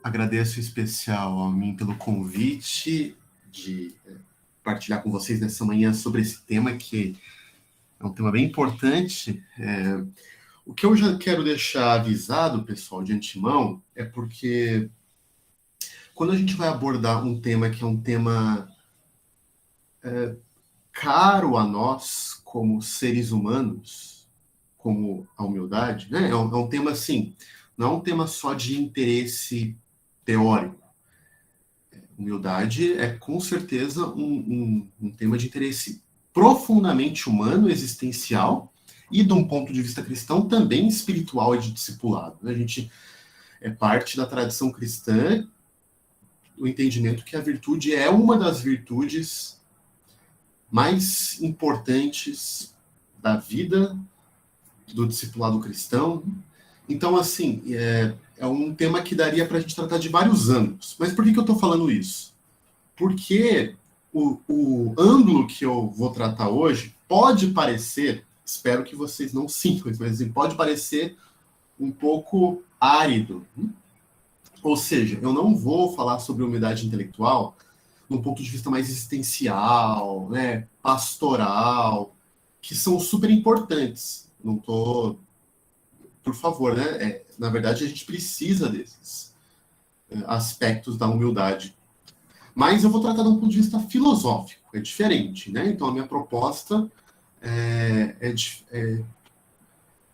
Agradeço em especial a mim pelo convite de partilhar com vocês nessa manhã sobre esse tema, que é um tema bem importante. O que eu já quero deixar avisado, pessoal, de antemão, é porque quando a gente vai abordar um tema que é um tema caro a nós, como seres humanos, como a humildade, né? É um tema assim, não é um tema só de interesse teórico. Humildade é com certeza um tema de interesse profundamente humano, existencial, e de um ponto de vista cristão também espiritual e de discipulado. A gente é parte da tradição cristã, o entendimento que a virtude é uma das virtudes mais importantes da vida do discipulado cristão. Então, assim, é um tema que daria para a gente tratar de vários ângulos. Mas por que eu estou falando isso? Porque o ângulo que eu vou tratar hoje pode parecer, espero que vocês não sintam, mas assim, pode parecer um pouco árido. Ou seja, eu não vou falar sobre humildade intelectual num ponto de vista mais existencial, né, pastoral, que são super importantes. Não estou, por favor, né? Na verdade, a gente precisa desses aspectos da humildade. Mas eu vou tratar de um ponto de vista filosófico, é diferente, né? Então, a minha proposta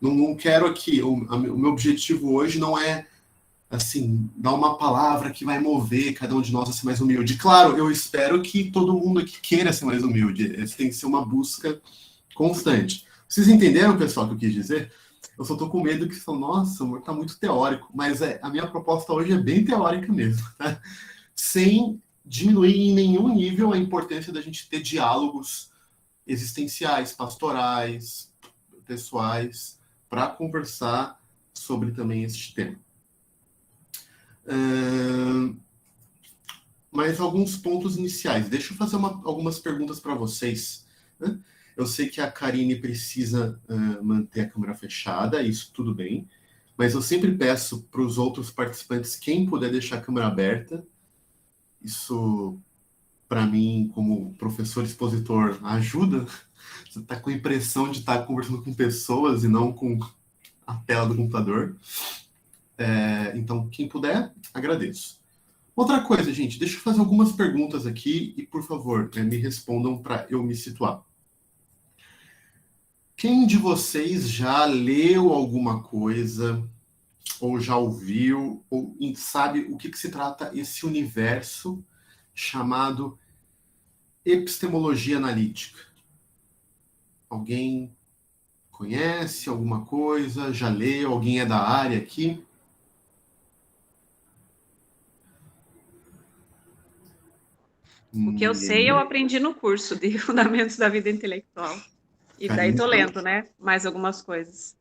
não quero aqui, o meu objetivo hoje não é, assim, dar uma palavra que vai mover cada um de nós a ser mais humilde. Claro, eu espero que todo mundo aqui queira ser mais humilde, isso tem que ser uma busca constante. Vocês entenderam, pessoal, o que eu quis dizer? Eu só tô com medo que falam, nossa, amor, tá muito teórico, mas a minha proposta hoje é bem teórica mesmo, tá? Sem diminuir em nenhum nível a importância da gente ter diálogos existenciais, pastorais, pessoais, para conversar sobre também este tema. Mas alguns pontos iniciais. Deixa eu fazer algumas perguntas para vocês. Né? Eu sei que a Karine precisa manter a câmera fechada, isso tudo bem, mas eu sempre peço para os outros participantes, quem puder deixar a câmera aberta, isso, para mim, como professor expositor, ajuda. Você está com a impressão de estar conversando com pessoas e não com a tela do computador. Então, quem puder, agradeço. Outra coisa, gente, deixa eu fazer algumas perguntas aqui e, por favor, me respondam para eu me situar. Quem de vocês já leu alguma coisa, ou já ouviu, ou sabe o que se trata esse universo chamado epistemologia analítica? Alguém conhece alguma coisa? Já leu? Alguém é da área aqui? O que eu sei, eu aprendi no curso de Fundamentos da Vida Intelectual. E daí tô lendo, né? Mais algumas coisas.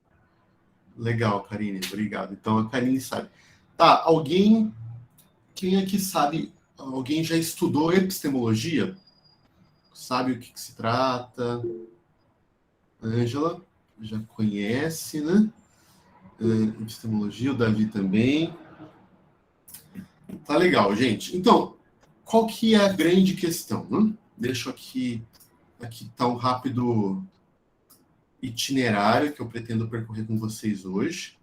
Legal, Karine, obrigado. Então a Karine sabe. Tá, quem aqui sabe, alguém já estudou epistemologia? Sabe o que se trata? Ângela já conhece, né? Epistemologia, o Davi também. Tá legal, gente. Então, qual que é a grande questão? Né? Deixa aqui tá um rápido itinerário que eu pretendo percorrer com vocês hoje.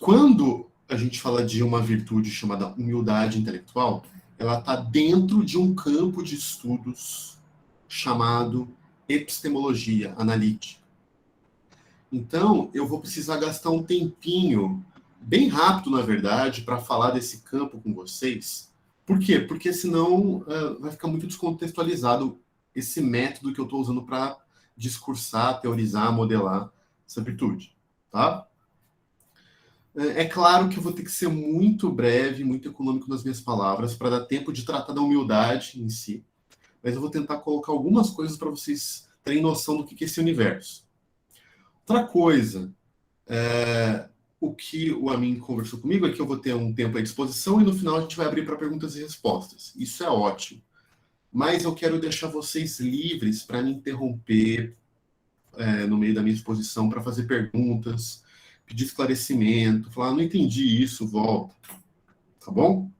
Quando a gente fala de uma virtude chamada humildade intelectual, ela está dentro de um campo de estudos chamado epistemologia analítica. Então, eu vou precisar gastar um tempinho, bem rápido, na verdade, para falar desse campo com vocês. Por quê? Porque senão vai ficar muito descontextualizado esse método que eu estou usando para discursar, teorizar, modelar essa virtude. Tá? É claro que eu vou ter que ser muito breve, muito econômico nas minhas palavras, para dar tempo de tratar da humildade em si. Mas eu vou tentar colocar algumas coisas para vocês terem noção do que é esse universo. Outra coisa, o que o Amin conversou comigo é que eu vou ter um tempo à disposição e no final a gente vai abrir para perguntas e respostas. Isso é ótimo. Mas eu quero deixar vocês livres para me interromper no meio da minha exposição, para fazer perguntas. pedir esclarecimento, falar, não entendi isso, volta. Tá bom?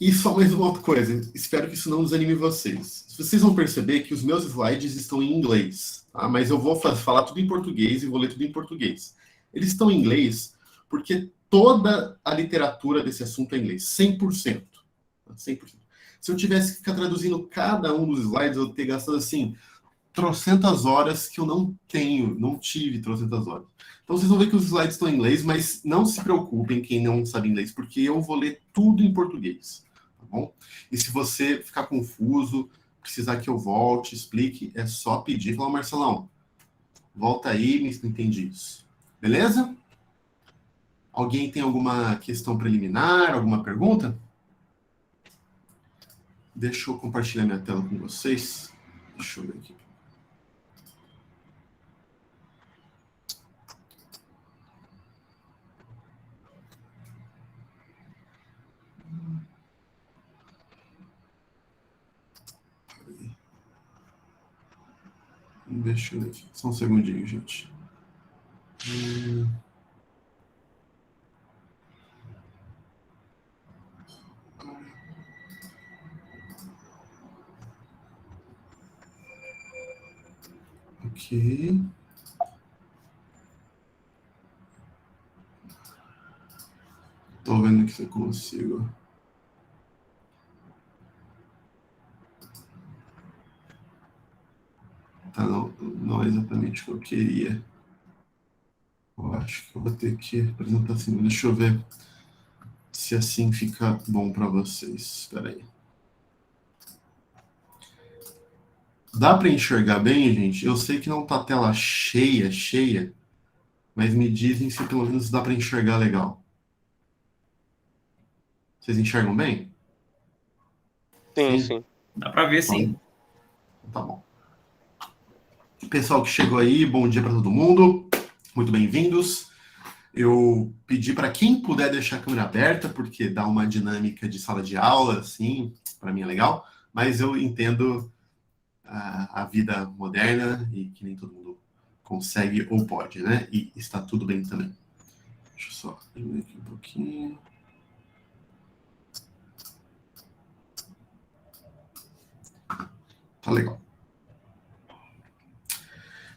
E só mais uma outra coisa, espero que isso não desanime vocês. Vocês vão perceber que os meus slides estão em inglês, tá? Mas eu vou falar tudo em português e vou ler tudo em português. Eles estão em inglês porque toda a literatura desse assunto é em inglês, 100%. 100%. Se eu tivesse que ficar traduzindo cada um dos slides, eu teria gastado, assim, trocentas horas que eu não tive trocentas horas. Então vocês vão ver que os slides estão em inglês, mas não se preocupem quem não sabe inglês, porque eu vou ler tudo em português, tá bom? E se você ficar confuso, precisar que eu volte, explique, é só pedir. Falar, Marcelão, volta aí, não entendi isso. Beleza? Alguém tem alguma questão preliminar, alguma pergunta? Deixa eu compartilhar minha tela com vocês. Deixa eu ver aqui. Deixa eu ver aqui. Só um segundinho, gente. Ok. Tô vendo que eu consigo. Tá, não é exatamente o que eu queria. Eu acho que eu vou ter que apresentar assim. Deixa eu ver se assim fica bom para vocês. Espera aí. Dá para enxergar bem, gente? Eu sei que não tá a tela cheia, mas me dizem se pelo menos dá para enxergar legal. Vocês enxergam bem? Sim. Dá para ver, sim. Tá bom. Pessoal que chegou aí, bom dia para todo mundo. Muito bem-vindos. Eu pedi para quem puder deixar a câmera aberta, porque dá uma dinâmica de sala de aula, assim, para mim é legal, mas eu entendo a vida moderna e que nem todo mundo consegue ou pode, né? E está tudo bem também. Deixa eu só diminuir aqui um pouquinho. Tá legal.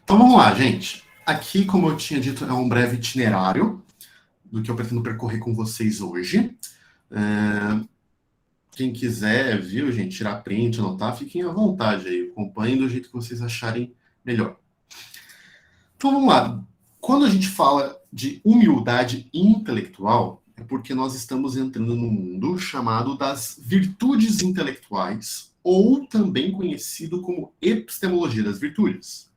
Então vamos lá, gente. Aqui, como eu tinha dito, é um breve itinerário do que eu pretendo percorrer com vocês hoje. Quem quiser, viu, gente, tirar print, anotar, fiquem à vontade aí. Acompanhem do jeito que vocês acharem melhor. Então vamos lá. Quando a gente fala de humildade intelectual, é porque nós estamos entrando num mundo chamado das virtudes intelectuais, ou também conhecido como epistemologia das virtudes.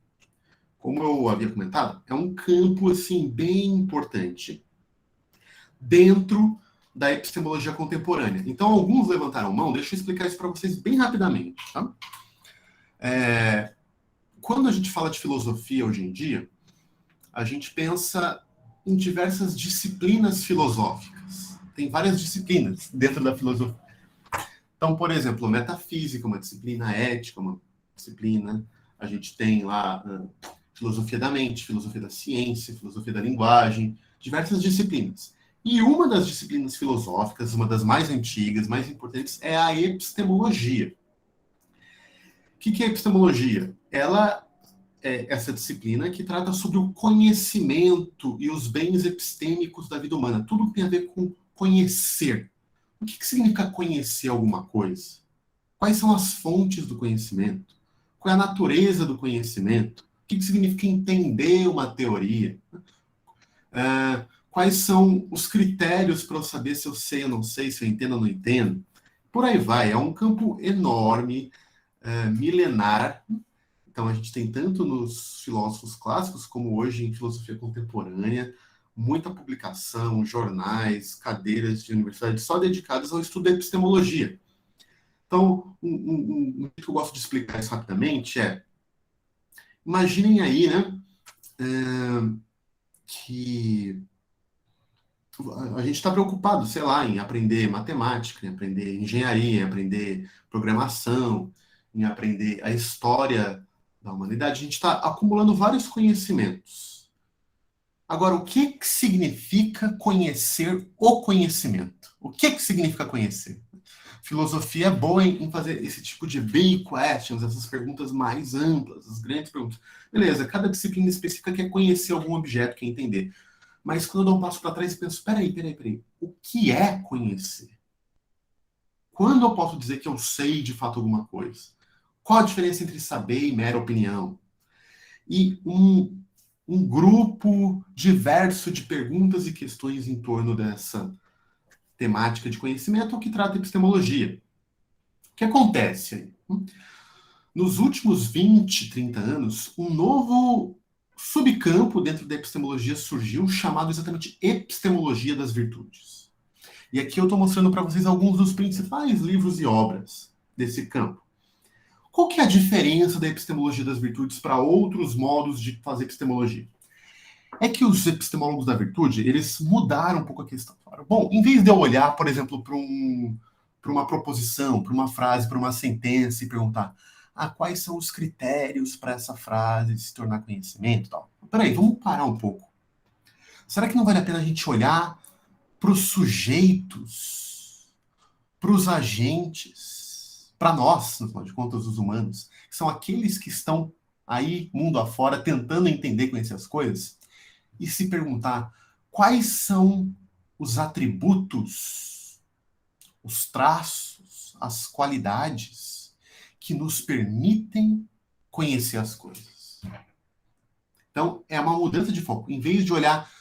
Como eu havia comentado, é um campo assim bem importante dentro da epistemologia contemporânea. Então, alguns levantaram mão, deixa eu explicar isso para vocês bem rapidamente. Tá? Quando a gente fala de filosofia hoje em dia, a gente pensa em diversas disciplinas filosóficas. Tem várias disciplinas dentro da filosofia. Então, por exemplo, metafísica, uma disciplina, ética, uma disciplina. A gente tem lá filosofia da mente, filosofia da ciência, filosofia da linguagem, diversas disciplinas. E uma das disciplinas filosóficas, uma das mais antigas, mais importantes, é a epistemologia. O que é epistemologia? Ela é essa disciplina que trata sobre o conhecimento e os bens epistêmicos da vida humana. Tudo que tem a ver com conhecer. O que significa conhecer alguma coisa? Quais são as fontes do conhecimento? Qual é a natureza do conhecimento? O que significa entender uma teoria? Quais são os critérios para eu saber se eu sei ou não sei, se eu entendo ou não entendo? Por aí vai. É um campo enorme, milenar. Então, a gente tem tanto nos filósofos clássicos, como hoje em filosofia contemporânea, muita publicação, jornais, cadeiras de universidade só dedicadas ao estudo da epistemologia. Então, um jeito que eu gosto de explicar isso rapidamente é, imaginem aí, né, que a gente está preocupado, sei lá, em aprender matemática, em aprender engenharia, em aprender programação, em aprender a história da humanidade. A gente está acumulando vários conhecimentos. Agora, o que significa conhecer o conhecimento? O que significa conhecer? Filosofia é boa em fazer esse tipo de big questions, essas perguntas mais amplas, as grandes perguntas. Beleza, cada disciplina específica quer conhecer algum objeto, quer entender. Mas quando eu dou um passo para trás e penso, peraí. O que é conhecer? Quando eu posso dizer que eu sei de fato alguma coisa? Qual a diferença entre saber e mera opinião? E um grupo diverso de perguntas e questões em torno dessa temática de conhecimento, o que trata a epistemologia. O que acontece aí? Nos últimos 20, 30 anos, um novo subcampo dentro da epistemologia surgiu, chamado exatamente epistemologia das virtudes. E aqui eu estou mostrando para vocês alguns dos principais livros e obras desse campo. Qual que é a diferença da epistemologia das virtudes para outros modos de fazer epistemologia? É que os epistemólogos da virtude, eles mudaram um pouco a questão. Bom, em vez de eu olhar, por exemplo, para uma proposição, para uma frase, para uma sentença e perguntar quais são os critérios para essa frase se tornar conhecimento e tal. Peraí, vamos parar um pouco. Será que não vale a pena a gente olhar para os sujeitos, para os agentes, para nós, no final de contas, os humanos, que são aqueles que estão aí, mundo afora, tentando entender, conhecer as coisas, e se perguntar quais são os atributos, os traços, as qualidades que nos permitem conhecer as coisas. Então, é uma mudança de foco. Em vez de olhar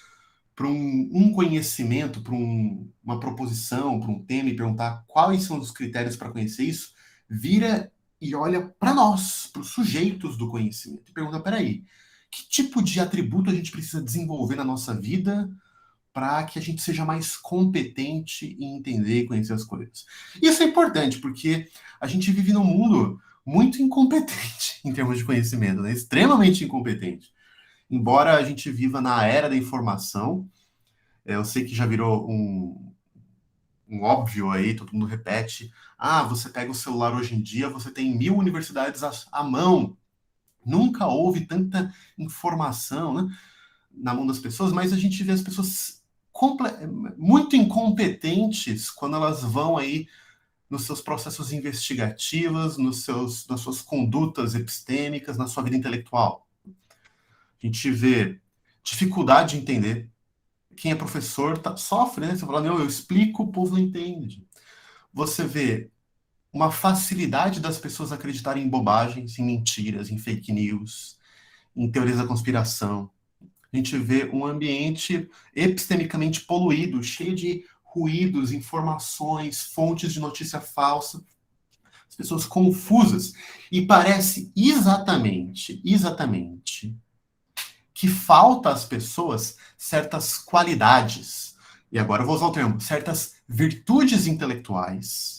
para um conhecimento, para uma proposição, para um tema e perguntar quais são os critérios para conhecer isso, vira e olha para nós, para os sujeitos do conhecimento. E pergunta, peraí, que tipo de atributo a gente precisa desenvolver na nossa vida para que a gente seja mais competente em entender e conhecer as coisas? Isso é importante, porque a gente vive num mundo muito incompetente em termos de conhecimento, né? Extremamente incompetente. Embora a gente viva na era da informação, eu sei que já virou um óbvio aí, todo mundo repete, você pega o celular hoje em dia, você tem 1000 universidades à mão. Nunca houve tanta informação, né, na mão das pessoas, mas a gente vê as pessoas muito incompetentes quando elas vão aí nos seus processos investigativos, nas suas condutas epistêmicas, na sua vida intelectual. A gente vê dificuldade de entender. Quem é professor sofre, né? Você fala, eu explico, o povo não entende. Você vê uma facilidade das pessoas acreditarem em bobagens, em mentiras, em fake news, em teorias da conspiração. A gente vê um ambiente epistemicamente poluído, cheio de ruídos, informações, fontes de notícia falsa, as pessoas confusas. E parece exatamente que falta às pessoas certas qualidades, e agora eu vou usar o termo, certas virtudes intelectuais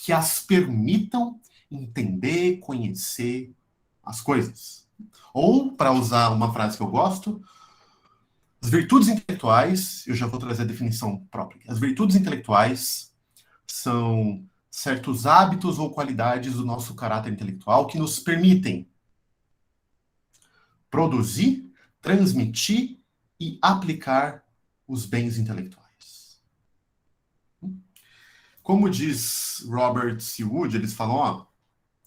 que as permitam entender, conhecer as coisas. Ou, para usar uma frase que eu gosto, as virtudes intelectuais, eu já vou trazer a definição própria. As virtudes intelectuais são certos hábitos ou qualidades do nosso caráter intelectual que nos permitem produzir, transmitir e aplicar os bens intelectuais. Como diz Robert C. Wood, eles falam,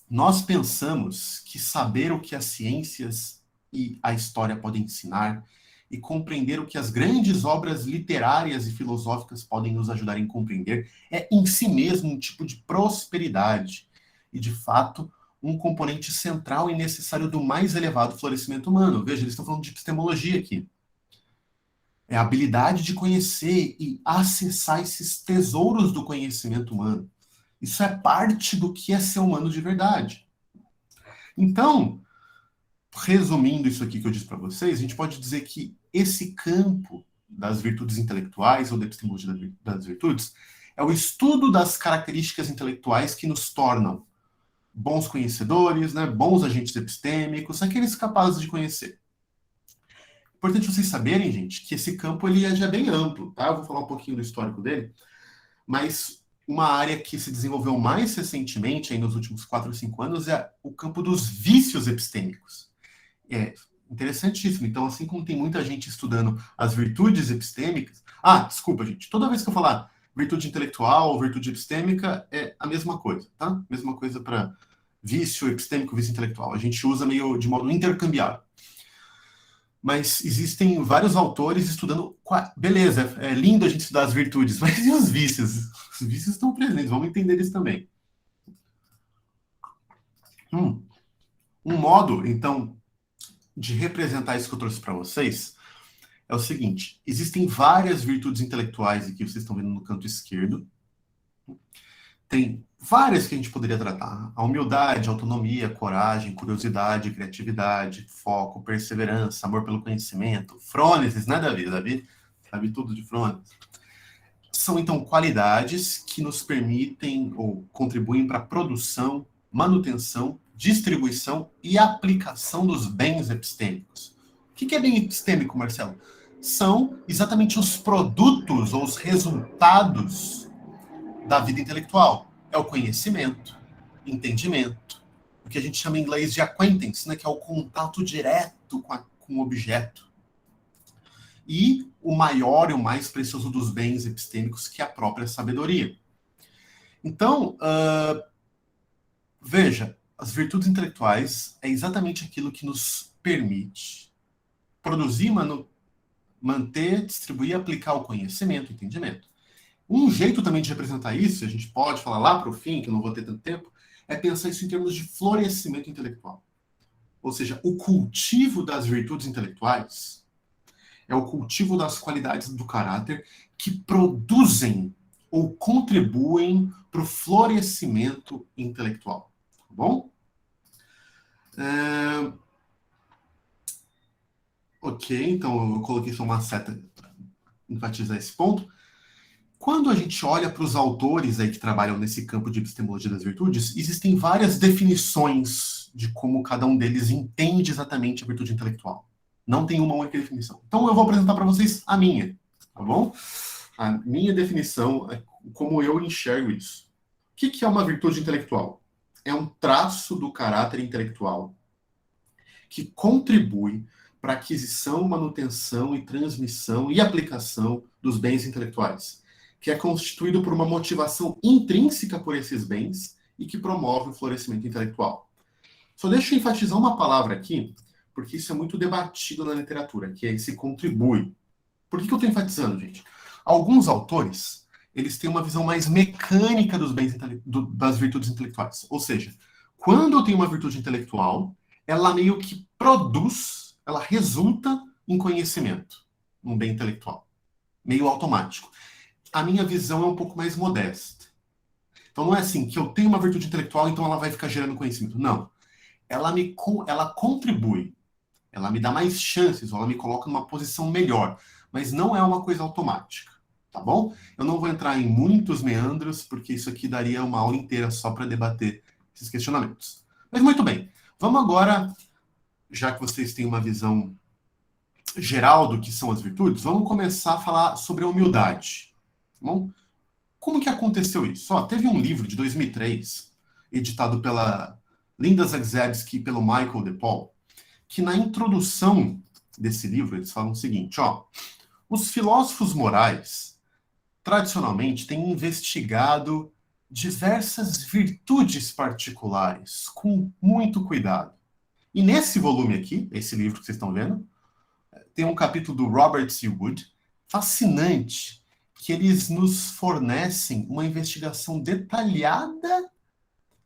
nós pensamos que saber o que as ciências e a história podem ensinar e compreender o que as grandes obras literárias e filosóficas podem nos ajudar a compreender é em si mesmo um tipo de prosperidade e, de fato, um componente central e necessário do mais elevado florescimento humano. Veja, eles estão falando de epistemologia aqui. É a habilidade de conhecer e acessar esses tesouros do conhecimento humano. Isso é parte do que é ser humano de verdade. Então, resumindo isso aqui que eu disse para vocês, a gente pode dizer que esse campo das virtudes intelectuais ou da epistemologia das virtudes é o estudo das características intelectuais que nos tornam bons conhecedores, né, bons agentes epistêmicos, aqueles capazes de conhecer. Importante vocês saberem, gente, que esse campo ele é já bem amplo, tá? Eu vou falar um pouquinho do histórico dele, mas uma área que se desenvolveu mais recentemente, aí nos últimos 4 ou 5 anos, é o campo dos vícios epistêmicos. interessantíssimo. Então, assim como tem muita gente estudando as virtudes epistêmicas... desculpa, gente. Toda vez que eu falar virtude intelectual ou virtude epistêmica, é a mesma coisa, tá? Mesma coisa para vício epistêmico, vício intelectual. A gente usa meio de modo intercambiável. Mas existem vários autores estudando... Beleza, é lindo a gente estudar as virtudes, mas e os vícios? Os vícios estão presentes, vamos entender eles também. Um modo, então, de representar isso que eu trouxe para vocês é o seguinte: existem várias virtudes intelectuais aqui, vocês estão vendo no canto esquerdo. Tem várias que a gente poderia tratar: a humildade, a autonomia, a coragem, curiosidade, criatividade, foco, perseverança, amor pelo conhecimento, frônesis, né, Davi? Davi sabe tudo de frônesis. São, então, qualidades que nos permitem ou contribuem para a produção, manutenção, distribuição e aplicação dos bens epistêmicos. O que é bem epistêmico, Marcelo? São exatamente os produtos ou os resultados da vida intelectual. É o conhecimento, entendimento, o que a gente chama em inglês de acquaintance, né, que é o contato direto com o objeto. E o maior e o mais precioso dos bens epistêmicos, que é a própria sabedoria. Então, veja, as virtudes intelectuais é exatamente aquilo que nos permite produzir, manter, distribuir e aplicar o conhecimento, o entendimento. Um jeito também de representar isso, a gente pode falar lá para o fim, que eu não vou ter tanto tempo, é pensar isso em termos de florescimento intelectual. Ou seja, o cultivo das virtudes intelectuais é o cultivo das qualidades do caráter que produzem ou contribuem para o florescimento intelectual. Tá bom? Ok, então eu coloquei só uma seta para enfatizar esse ponto. Quando a gente olha para os autores aí que trabalham nesse campo de epistemologia das virtudes, existem várias definições de como cada um deles entende exatamente a virtude intelectual. Não tem uma única definição. Então eu vou apresentar para vocês a minha, tá bom? A minha definição é como eu enxergo isso. O que é uma virtude intelectual? É um traço do caráter intelectual que contribui para a aquisição, manutenção e transmissão e aplicação dos bens intelectuais, que é constituído por uma motivação intrínseca por esses bens e que promove o florescimento intelectual. Só deixa eu enfatizar uma palavra aqui, porque isso é muito debatido na literatura, que é esse contribui. Por que eu estou enfatizando, gente? Alguns autores, eles têm uma visão mais mecânica dos bens das virtudes intelectuais. Ou seja, quando eu tenho uma virtude intelectual, ela meio que produz, ela resulta em conhecimento, um bem intelectual. Meio automático. A minha visão é um pouco mais modesta. Então não é assim, que eu tenho uma virtude intelectual, então ela vai ficar gerando conhecimento. Não. Ela contribui. Ela me dá mais chances, ou ela me coloca numa posição melhor. Mas não é uma coisa automática, tá bom? Eu não vou entrar em muitos meandros, porque isso aqui daria uma aula inteira só para debater esses questionamentos. Mas muito bem, vamos agora, já que vocês têm uma visão geral do que são as virtudes, vamos começar a falar sobre a humildade. Tá bom? Como que aconteceu isso? Teve um livro de 2003, editado pela Linda Zagzebski e pelo Michael DePaul, que na introdução desse livro eles falam o seguinte, os filósofos morais tradicionalmente têm investigado diversas virtudes particulares com muito cuidado. E nesse volume aqui, esse livro que vocês estão vendo, tem um capítulo do Robert C. Wood, fascinante, que eles nos fornecem uma investigação detalhada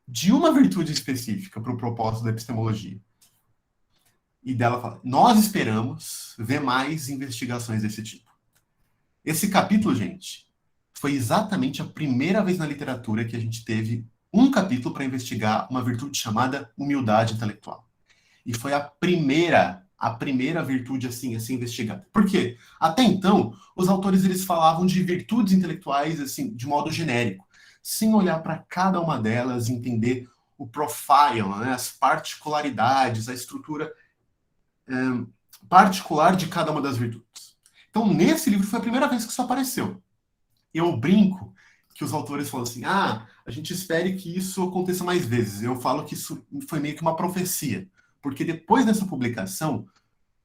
de uma virtude específica para o propósito da epistemologia. E dela fala, nós esperamos ver mais investigações desse tipo. Esse capítulo, gente, foi exatamente a primeira vez na literatura que a gente teve um capítulo para investigar uma virtude chamada humildade intelectual. E foi a primeira virtude assim, a ser investigada. Por quê? Até então, os autores eles falavam de virtudes intelectuais assim, de modo genérico, sem olhar para cada uma delas, entender o profile, né, as particularidades, a estrutura particular de cada uma das virtudes. Então, nesse livro foi a primeira vez que isso apareceu. Eu brinco que os autores falam assim, a gente espere que isso aconteça mais vezes. Eu falo que isso foi meio que uma profecia, porque depois dessa publicação,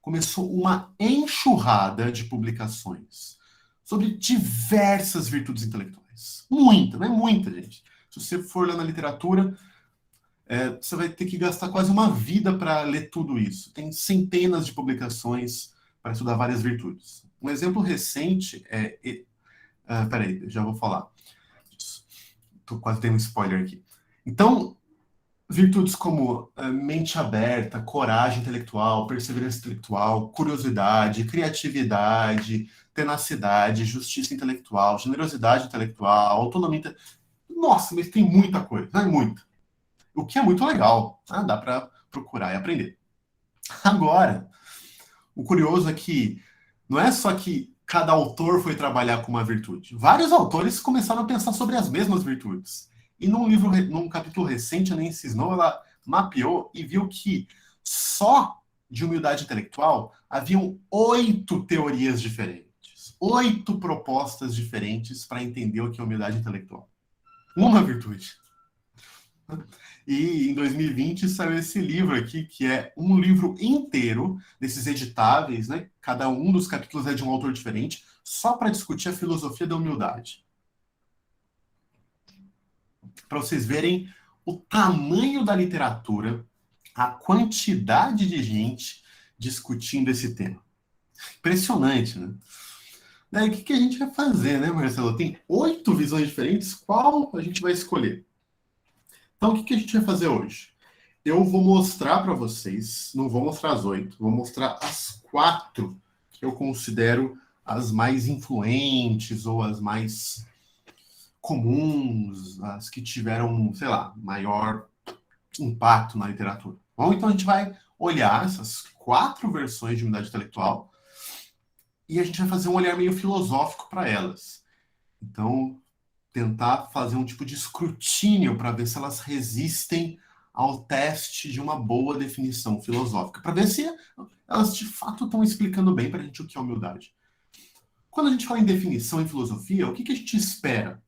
começou uma enxurrada de publicações sobre diversas virtudes intelectuais. Muita, né? Muita, gente. Se você for ler na literatura, você vai ter que gastar quase uma vida para ler tudo isso. Tem centenas de publicações para estudar várias virtudes. Um exemplo recente é... peraí, já vou falar. Tô quase dando um spoiler aqui. Então, virtudes como mente aberta, coragem intelectual, perseverança intelectual, curiosidade, criatividade, tenacidade, justiça intelectual, generosidade intelectual, autonomia intelectual. Nossa, mas tem muita coisa, né? Muita. O que é muito legal, né? Dá para procurar e aprender. Agora, o curioso é que não é só que cada autor foi trabalhar com uma virtude. Vários autores começaram a pensar sobre as mesmas virtudes. E num capítulo recente, a Nancy Snow, ela mapeou e viu que só de humildade intelectual haviam 8 teorias diferentes, 8 propostas diferentes para entender o que é humildade intelectual. Uma virtude. E em 2020 saiu esse livro aqui, que é um livro inteiro desses editáveis, né? Cada um dos capítulos é de um autor diferente, só para discutir a filosofia da humildade. Para vocês verem o tamanho da literatura, a quantidade de gente discutindo esse tema. Impressionante, né? Daí o que a gente vai fazer, né, Marcelo? Tem 8 visões diferentes, qual a gente vai escolher? Então, o que a gente vai fazer hoje? Eu vou mostrar para vocês, não vou mostrar as 8, vou mostrar as 4 que eu considero as mais influentes ou as mais comuns, as que tiveram, sei lá, maior impacto na literatura. Bom, então a gente vai olhar essas 4 versões de humildade intelectual e a gente vai fazer um olhar meio filosófico para elas. Então, tentar fazer um tipo de escrutínio para ver se elas resistem ao teste de uma boa definição filosófica, para ver se elas de fato estão explicando bem para a gente o que é humildade. Quando a gente fala em definição em filosofia, o que a gente espera?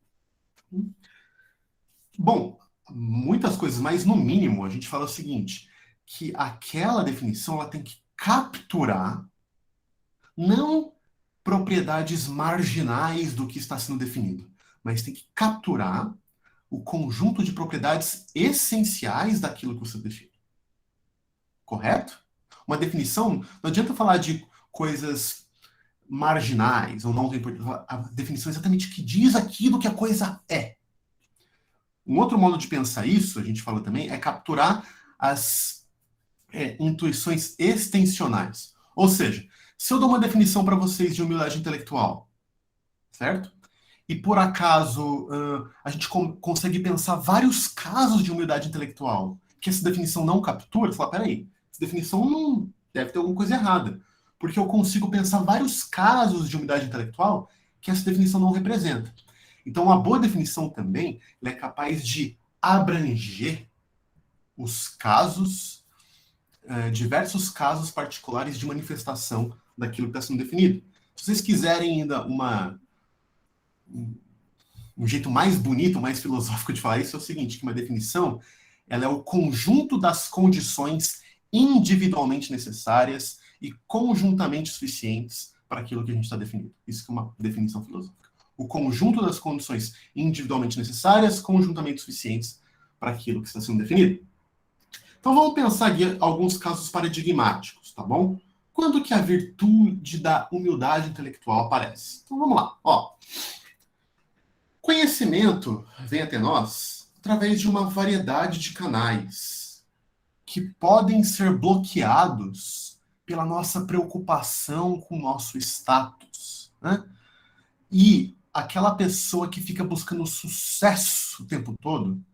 Bom, muitas coisas, mas no mínimo a gente fala o seguinte, que aquela definição ela tem que capturar não propriedades marginais do que está sendo definido, mas tem que capturar o conjunto de propriedades essenciais daquilo que você define. Correto? Uma definição, não adianta falar de coisas marginais ou não tem importância. A definição é exatamente que diz aquilo que a coisa é. Um outro modo de pensar isso, a gente fala também, é capturar as intuições extensionais. Ou seja, se eu dou uma definição para vocês de humildade intelectual, certo? E por acaso a gente consegue pensar vários casos de humildade intelectual que essa definição não captura, você fala, peraí, essa definição não deve ter alguma coisa errada. Porque eu consigo pensar vários casos de humildade intelectual que essa definição não representa. Então, uma boa definição também é capaz de abranger os casos, diversos casos particulares de manifestação daquilo que está sendo definido. Se vocês quiserem ainda um jeito mais bonito, mais filosófico de falar isso é o seguinte, que uma definição ela é o conjunto das condições individualmente necessárias e conjuntamente suficientes para aquilo que a gente está definindo. Isso que é uma definição filosófica. O conjunto das condições individualmente necessárias, conjuntamente suficientes para aquilo que está sendo definido. Então vamos pensar aqui alguns casos paradigmáticos, tá bom? Quando que a virtude da humildade intelectual aparece? Então vamos lá, ó. Conhecimento vem até nós através de uma variedade de canais que podem ser bloqueados pela nossa preocupação com o nosso status, né? E aquela pessoa que fica buscando sucesso o tempo todo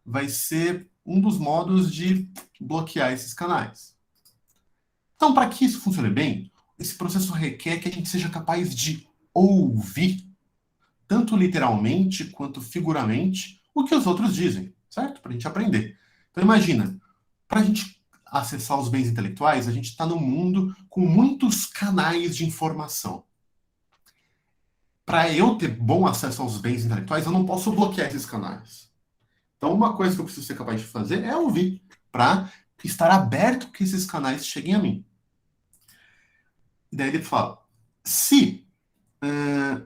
vai ser um dos modos de bloquear esses canais. Então, para que isso funcione bem, esse processo requer que a gente seja capaz de ouvir, tanto literalmente quanto figuramente, o que os outros dizem, certo? Para a gente aprender. Então, imagina, para a gente acessar os bens intelectuais, a gente está num mundo com muitos canais de informação. Para eu ter bom acesso aos bens intelectuais, eu não posso bloquear esses canais. Então, uma coisa que eu preciso ser capaz de fazer é ouvir, para estar aberto que esses canais cheguem a mim. E daí ele fala, se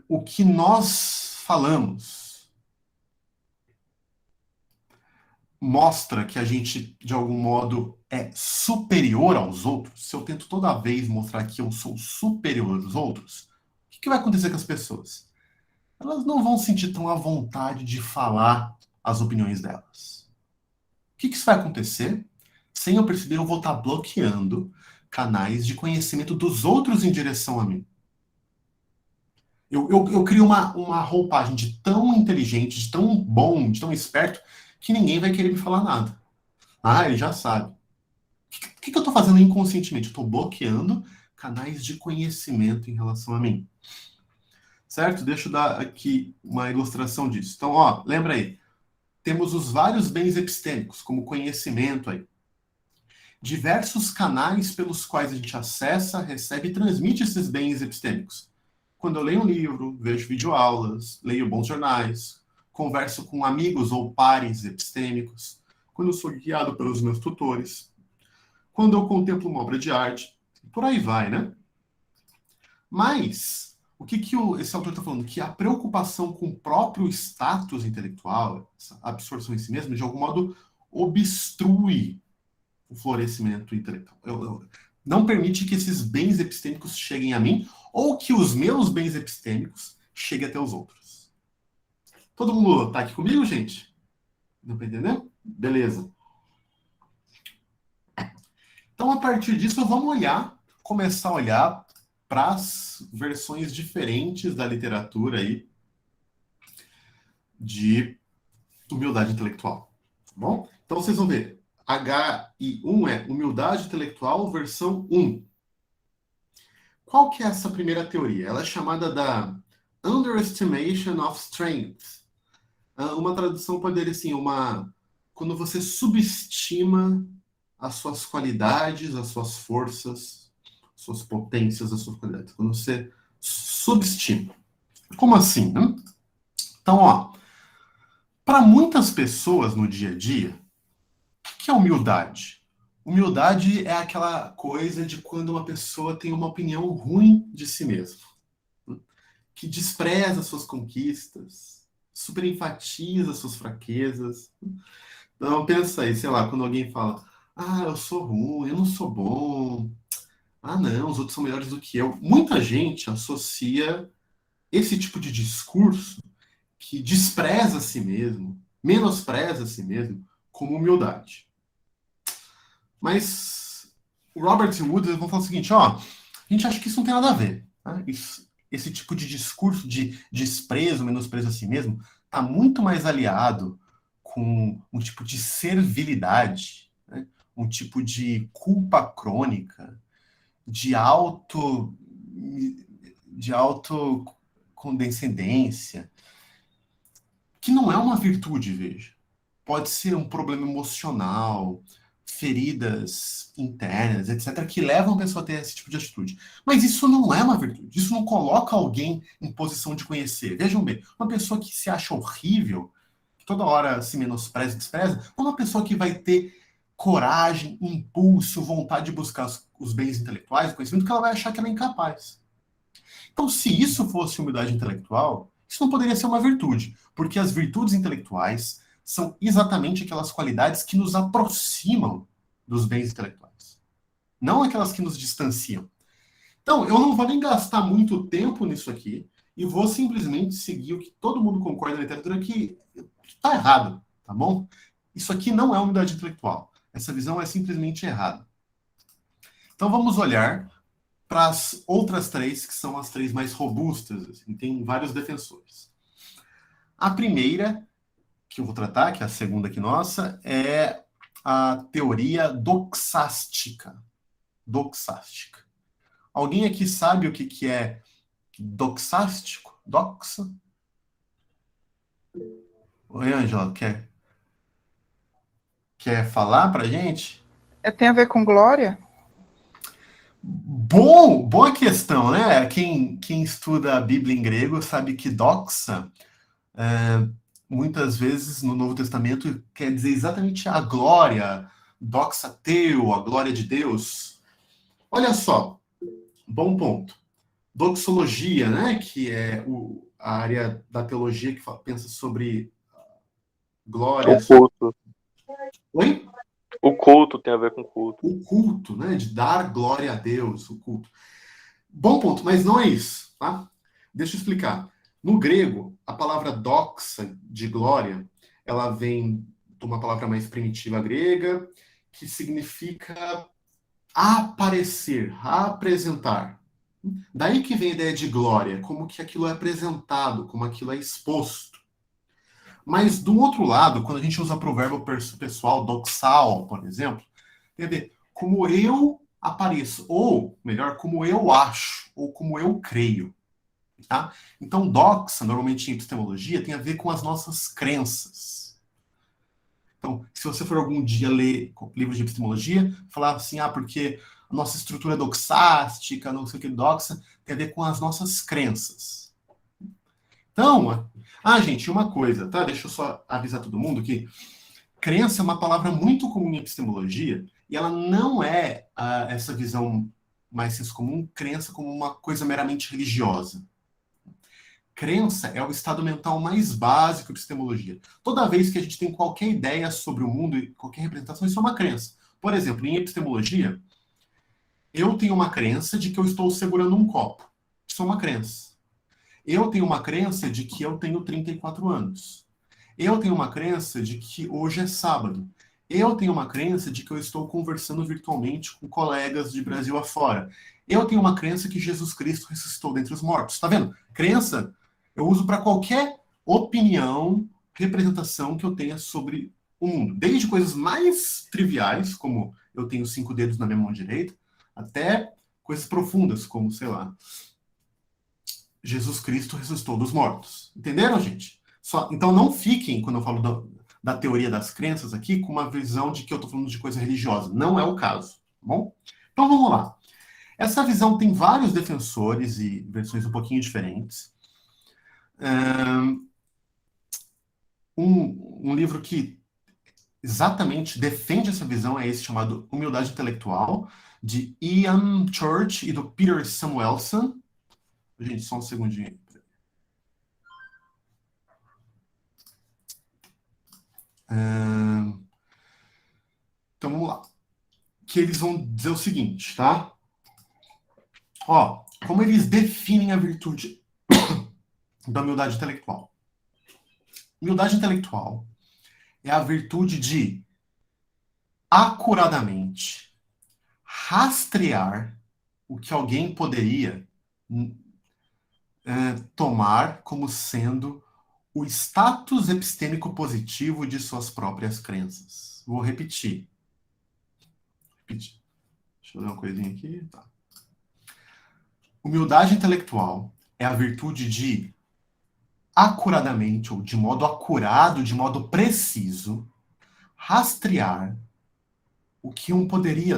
o que nós falamos mostra que a gente, de algum modo, é superior aos outros, se eu tento toda vez mostrar que eu sou superior aos outros, o que vai acontecer com as pessoas? Elas não vão sentir tão à vontade de falar as opiniões delas. O que isso vai acontecer? Sem eu perceber, eu vou estar bloqueando canais de conhecimento dos outros em direção a mim. Eu crio uma roupagem de tão inteligente, de tão bom, de tão esperto, que ninguém vai querer me falar nada. Ah, ele já sabe. O que eu estou fazendo inconscientemente? Eu estou bloqueando canais de conhecimento em relação a mim. Certo? Deixa eu dar aqui uma ilustração disso. Então, ó, lembra aí. Temos os vários bens epistêmicos, como conhecimento aí. Diversos canais pelos quais a gente acessa, recebe e transmite esses bens epistêmicos. Quando eu leio um livro, vejo videoaulas, leio bons jornais, converso com amigos ou pares epistêmicos, quando eu sou guiado pelos meus tutores, quando eu contemplo uma obra de arte, por aí vai, né? Mas, o que esse autor está falando? Que a preocupação com o próprio status intelectual, essa absorção em si mesmo, de algum modo obstrui o florescimento intelectual. Não permite que esses bens epistêmicos cheguem a mim ou que os meus bens epistêmicos cheguem até os outros. Todo mundo está aqui comigo, gente? Não está entendendo? Beleza. Então, a partir disso, vamos começar a olhar para as versões diferentes da literatura aí de humildade intelectual. Tá bom? Então, vocês vão ver. HI1 é humildade intelectual versão 1. Qual que é essa primeira teoria? Ela é chamada da underestimation of strength. Uma tradução pode ser assim, quando você subestima as suas qualidades, as suas forças, suas potências, as suas qualidades. Quando você subestima. Como assim, né? Então, ó, para muitas pessoas no dia a dia, o que é humildade? Humildade é aquela coisa de quando uma pessoa tem uma opinião ruim de si mesma, que despreza suas conquistas, superenfatiza suas fraquezas. Então, pensa aí, sei lá, quando alguém fala, eu sou ruim, eu não sou bom, não, os outros são melhores do que eu. Muita gente associa esse tipo de discurso que despreza a si mesmo, menospreza a si mesmo, como humildade. Mas o Robert e o Wood vão falar o seguinte, a gente acha que isso não tem nada a ver. Tá? Esse tipo de discurso de desprezo, menosprezo a si mesmo, está muito mais aliado com um tipo de servilidade, né? Um tipo de culpa crônica, de autocondescendência, que não é uma virtude, veja. Pode ser um problema emocional, feridas internas, etc., que levam a pessoa a ter esse tipo de atitude. Mas isso não é uma virtude. Isso não coloca alguém em posição de conhecer. Vejam bem, uma pessoa que se acha horrível, que toda hora se menospreza e despreza, é uma pessoa que vai ter coragem, impulso, vontade de buscar os bens intelectuais, o conhecimento, que ela vai achar que ela é incapaz. Então, se isso fosse humildade intelectual, isso não poderia ser uma virtude, porque as virtudes intelectuais são exatamente aquelas qualidades que nos aproximam dos bens intelectuais, não aquelas que nos distanciam. Então, eu não vou nem gastar muito tempo nisso aqui e vou simplesmente seguir o que todo mundo concorda na literatura que está errado, tá bom? Isso aqui não é humildade intelectual. Essa visão é simplesmente errada. Então, vamos olhar para as outras três, que são as três mais robustas. Assim, tem vários defensores. A primeira que eu vou tratar, que é a segunda aqui nossa, é a teoria doxástica. Doxástica. Alguém aqui sabe o que é doxástico? Doxa? Oi, Ângela, quer falar pra gente? Tem a ver com glória? Boa questão, né? Quem estuda a Bíblia em grego sabe que doxa, muitas vezes no Novo Testamento, quer dizer exatamente a glória, doxa teu, a glória de Deus. Olha só, Bom ponto. Doxologia, né, que é a área da teologia que pensa sobre glória. O culto. Oi? O culto tem a ver com culto. O culto, né, de dar glória a Deus, o culto. Bom ponto, mas não é isso, tá? Deixa eu explicar. No grego, a palavra doxa, de glória, ela vem de uma palavra mais primitiva grega, que significa aparecer, apresentar. Daí que vem a ideia de glória, como que aquilo é apresentado, como aquilo é exposto. Mas, do outro lado, quando a gente usa provérbio pessoal, doxal, por exemplo, tem a ver como eu apareço, ou, melhor, como eu acho, ou como eu creio. Tá? Então, doxa, normalmente em epistemologia, tem a ver com as nossas crenças. Então, se você for algum dia ler livros de epistemologia, falar assim, porque a nossa estrutura doxástica, não sei o que, doxa, tem a ver com as nossas crenças. Então, gente, uma coisa, tá? Deixa eu só avisar todo mundo que crença é uma palavra muito comum em epistemologia e ela não é essa visão mais senso comum, crença como uma coisa meramente religiosa. Crença é o estado mental mais básico de epistemologia. Toda vez que a gente tem qualquer ideia sobre o mundo e qualquer representação, isso é uma crença. Por exemplo, em epistemologia, eu tenho uma crença de que eu estou segurando um copo. Isso é uma crença. Eu tenho uma crença de que eu tenho 34 anos. Eu tenho uma crença de que hoje é sábado. Eu tenho uma crença de que eu estou conversando virtualmente com colegas de Brasil afora. Eu tenho uma crença que Jesus Cristo ressuscitou dentre os mortos. Tá vendo? Crença eu uso para qualquer opinião, representação que eu tenha sobre o mundo. Desde coisas mais triviais, como eu tenho 5 dedos na minha mão direita, até coisas profundas, como, sei lá, Jesus Cristo ressuscitou dos mortos. Entenderam, gente? Então não fiquem, quando eu falo da teoria das crenças aqui, com uma visão de que eu estou falando de coisa religiosa. Não é o caso, tá bom? Então vamos lá. Essa visão tem vários defensores e versões um pouquinho diferentes. Um livro que exatamente defende essa visão é esse chamado Humildade Intelectual, de Ian Church e do Peter Samuelson. Gente, só um segundinho. Então vamos lá. Que eles vão dizer o seguinte, tá? Como eles definem a virtude da humildade intelectual. Humildade intelectual é a virtude de acuradamente rastrear o que alguém poderia tomar como sendo o status epistêmico positivo de suas próprias crenças. Vou repetir. Deixa eu ver uma coisinha aqui. Tá. Humildade intelectual é a virtude de acuradamente, ou de modo acurado, de modo preciso, rastrear o que um poderia,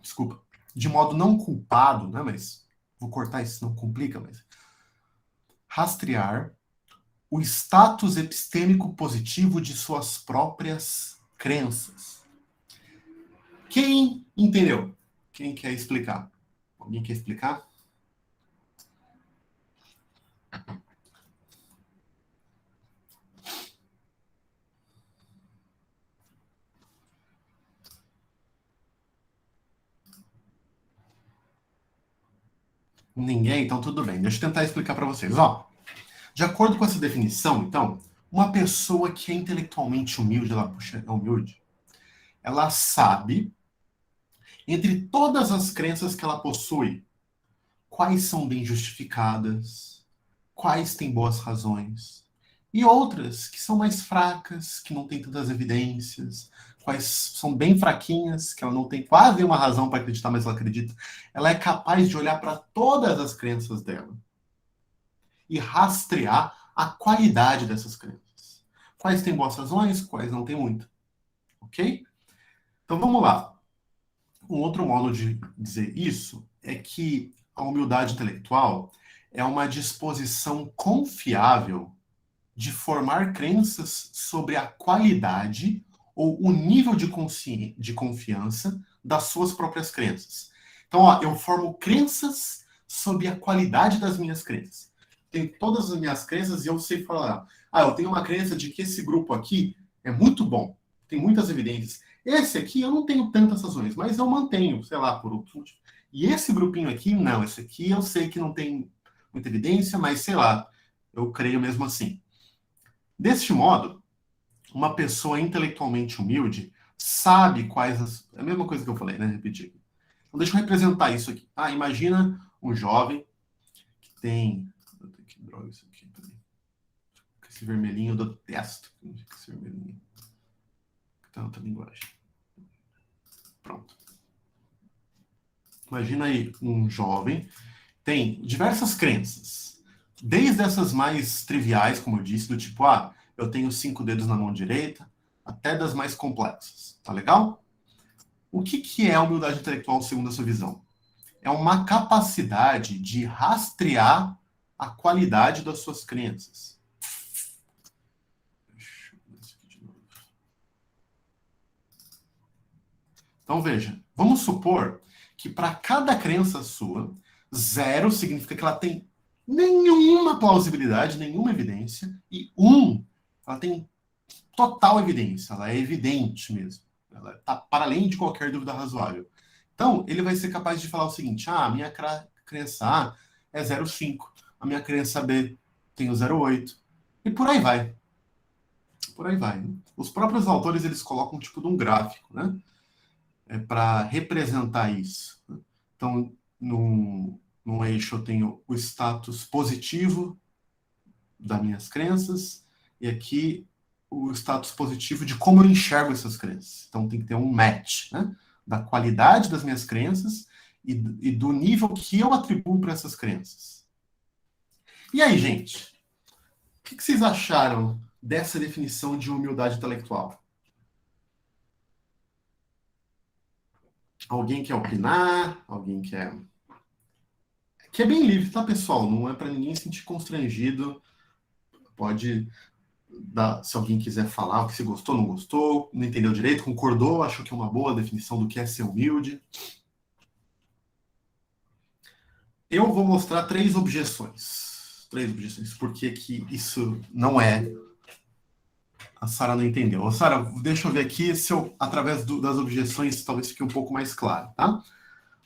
desculpa, de modo não culpado, né, mas vou cortar isso, não complica, mas rastrear o status epistêmico positivo de suas próprias crenças. Quem entendeu? Quem quer explicar? Alguém quer explicar? Ninguém? Então tudo bem. Deixa eu tentar explicar para vocês. De acordo com essa definição, então, uma pessoa que é intelectualmente humilde, é humilde, ela sabe, entre todas as crenças que ela possui, quais são bem justificadas, quais têm boas razões, e outras que são mais fracas, que não têm tantas evidências, quais são bem fraquinhas, que ela não tem quase nenhuma razão para acreditar, mas ela acredita. Ela é capaz de olhar para todas as crenças dela e rastrear a qualidade dessas crenças. Quais têm boas razões, quais não têm muito. Ok? Então vamos lá. Um outro modo de dizer isso é que a humildade intelectual é uma disposição confiável de formar crenças sobre a qualidade ou o nível de confiança das suas próprias crenças, Então, ó, eu formo crenças sobre a qualidade das minhas crenças. Tenho todas as minhas crenças e eu sei falar, eu tenho uma crença de que esse grupo aqui é muito bom, tem muitas evidências. Esse aqui eu não tenho tantas razões, mas eu mantenho, sei lá, por outro motivo. E esse grupinho aqui, não, esse aqui eu sei que não tem muita evidência, mas sei lá, eu creio mesmo assim. Deste modo, uma pessoa intelectualmente humilde sabe quais é a mesma coisa que eu falei, né? Repetir. Então, deixa eu representar isso aqui. Imagina um jovem que tem. Que droga isso aqui também. Esse vermelhinho eu detesto. Esse vermelhinho. Tá outra linguagem. Pronto. Imagina aí um jovem tem diversas crenças. Desde essas mais triviais, como eu disse, do tipo, eu tenho 5 dedos na mão direita, até das mais complexas. Tá legal? O que é a humildade intelectual segundo a sua visão? É uma capacidade de rastrear a qualidade das suas crenças. Deixa eu ver isso aqui de novo. Então, veja, vamos supor que para cada crença sua, 0 significa que ela tem nenhuma plausibilidade, nenhuma evidência, e 1, ela tem total evidência, ela é evidente mesmo. Ela está para além de qualquer dúvida razoável. Então, ele vai ser capaz de falar o seguinte, a minha crença A é 0,5, a minha crença B tem o 0,8, e por aí vai. Por aí vai. Né? Os próprios autores, eles colocam um tipo de um gráfico, né? Para representar isso. Né? Então, num eixo eu tenho o status positivo das minhas crenças, e aqui o status positivo de como eu enxergo essas crenças. Então tem que ter um match, né? Da qualidade das minhas crenças e do nível que eu atribuo para essas crenças. E aí, gente? O que vocês acharam dessa definição de humildade intelectual? Alguém quer opinar? Alguém quer... Que é bem livre, tá, pessoal? Não é para ninguém se sentir constrangido. Pode... se alguém quiser falar o que você gostou, não gostou, não entendeu direito, concordou, achou que é uma boa definição do que é ser humilde. Eu vou mostrar 3 objeções. 3 objeções. Por que isso não é... A Sara não entendeu. Sara, deixa eu ver aqui se eu, através das objeções, talvez fique um pouco mais claro, tá?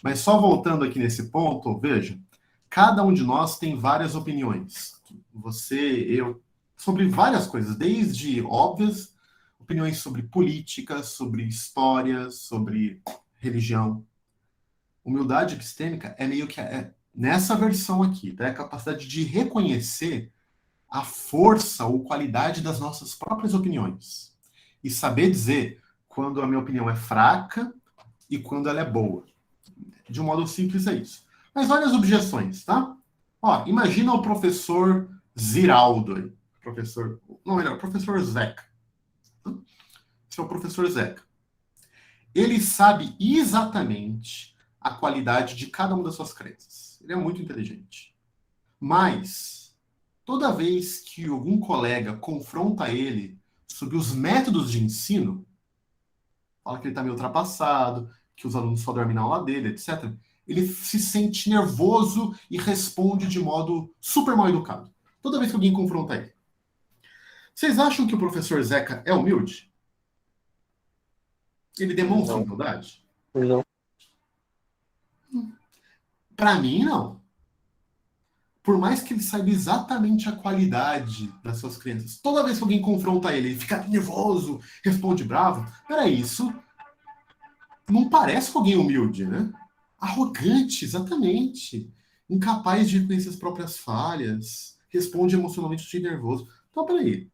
Mas só voltando aqui nesse ponto, veja, cada um de nós tem várias opiniões. Você, eu, sobre várias coisas, desde óbvias, opiniões sobre política, sobre história, sobre religião. Humildade epistêmica é meio que nessa versão aqui, tá? É a capacidade de reconhecer a força ou qualidade das nossas próprias opiniões. E saber dizer quando a minha opinião é fraca e quando ela é boa. De um modo simples é isso. Mas olha as objeções, tá? Imagina o professor Ziraldo aí. Professor Zeca. Esse é o professor Zeca. Ele sabe exatamente a qualidade de cada uma das suas crenças. Ele é muito inteligente. Mas, toda vez que algum colega confronta ele sobre os métodos de ensino, fala que ele está meio ultrapassado, que os alunos só dormem na aula dele, etc., ele se sente nervoso e responde de modo super mal educado. Toda vez que alguém confronta ele. Vocês acham que o professor Zeca é humilde? Ele demonstra humildade? Não. Para mim, não. Por mais que ele saiba exatamente a qualidade das suas crenças, toda vez que alguém confronta ele, ele fica nervoso, responde bravo. Peraí, isso não parece com alguém humilde, né? Arrogante, exatamente. Incapaz de reconhecer as próprias falhas, responde emocionalmente cheio nervoso. Então, peraí.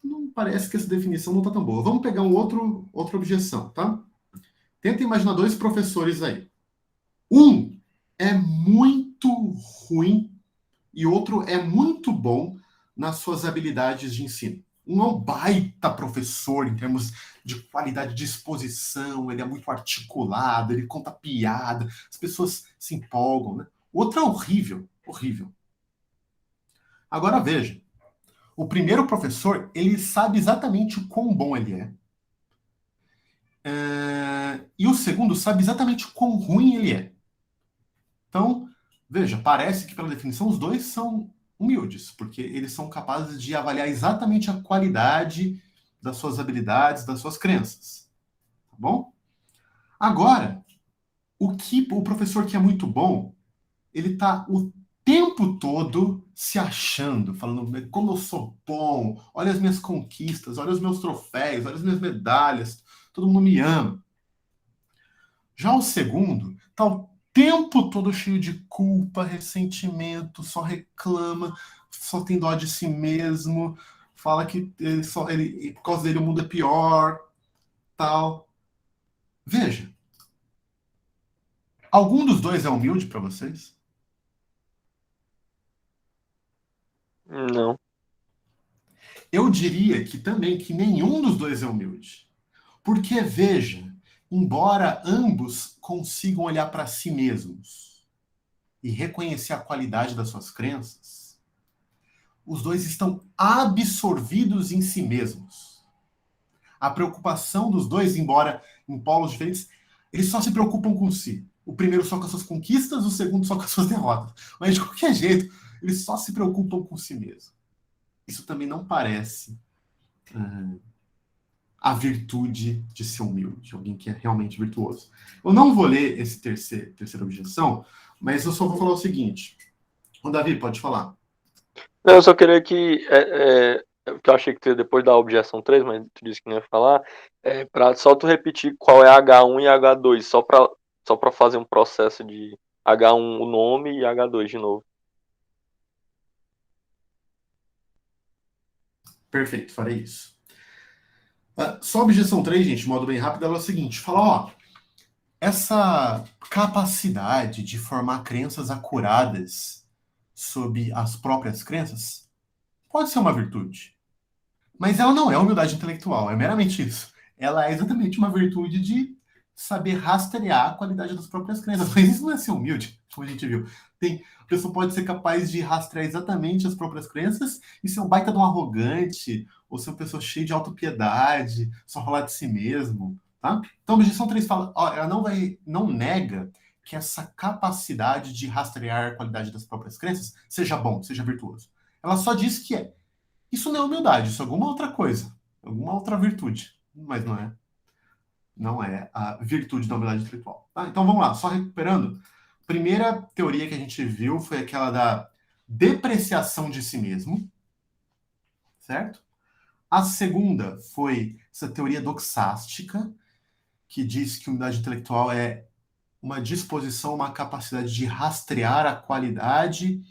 Não parece que essa definição não está tão boa. Vamos pegar outra objeção, tá? Tenta imaginar 2 professores aí. Um é muito ruim e outro é muito bom nas suas habilidades de ensino. Um é um baita professor em termos de qualidade de exposição, ele é muito articulado, ele conta piada, as pessoas se empolgam, né? O outro é horrível, horrível. Agora veja, o primeiro professor, ele sabe exatamente o quão bom ele é. E o segundo sabe exatamente quão ruim ele é. Então, veja, parece que pela definição os dois são humildes, porque eles são capazes de avaliar exatamente a qualidade das suas habilidades, das suas crenças. Tá bom? Agora, o professor que é muito bom, ele está o tempo todo se achando, falando como eu sou bom, olha as minhas conquistas, olha os meus troféus, olha as minhas medalhas, todo mundo me ama. Já o segundo está o tempo todo cheio de culpa, ressentimento, só reclama, só tem dó de si mesmo, fala que por causa dele o mundo é pior, tal. Veja, algum dos dois é humilde para vocês? Não. Eu diria que também que nenhum dos dois é humilde. Porque, veja, embora ambos consigam olhar para si mesmos e reconhecer a qualidade das suas crenças, os dois estão absorvidos em si mesmos. A preocupação dos dois, embora em polos diferentes, eles só se preocupam com si. O primeiro só com as suas conquistas, o segundo só com as suas derrotas. Mas, de qualquer jeito, eles só se preocupam com si mesmos. Isso também não parece a virtude de ser humilde, alguém que é realmente virtuoso. Eu não vou ler esse terceira objeção, mas eu só vou falar o seguinte. O Davi, pode falar. Não, eu só queria que eu achei que tu ia depois da objeção 3, mas tu disse que não ia falar, só tu repetir qual é H1 e H2, só pra fazer um processo de H1 o nome e H2 de novo. Perfeito, farei isso. Só a objeção 3, gente, de modo bem rápido, ela é o seguinte. Fala, ó, essa capacidade de formar crenças acuradas sobre as próprias crenças pode ser uma virtude. Mas ela não é humildade intelectual, é meramente isso. Ela é exatamente uma virtude de saber rastrear a qualidade das próprias crenças. Mas isso não é ser humilde, como a gente viu. A pessoa pode ser capaz de rastrear exatamente as próprias crenças e ser um baita de um arrogante, ou ser uma pessoa cheia de autopiedade, só falar de si mesmo. Tá? Então, a objeção 3 fala, ó, ela não nega que essa capacidade de rastrear a qualidade das próprias crenças seja bom, seja virtuoso. Ela só diz que é. Isso não é humildade, isso é alguma outra coisa, alguma outra virtude, mas não é a virtude da humildade intelectual. Tá? Então vamos lá, só recuperando. Primeira teoria que a gente viu foi aquela da depreciação de si mesmo, certo? A segunda foi essa teoria doxástica, que diz que humildade intelectual é uma disposição, uma capacidade de rastrear a qualidade,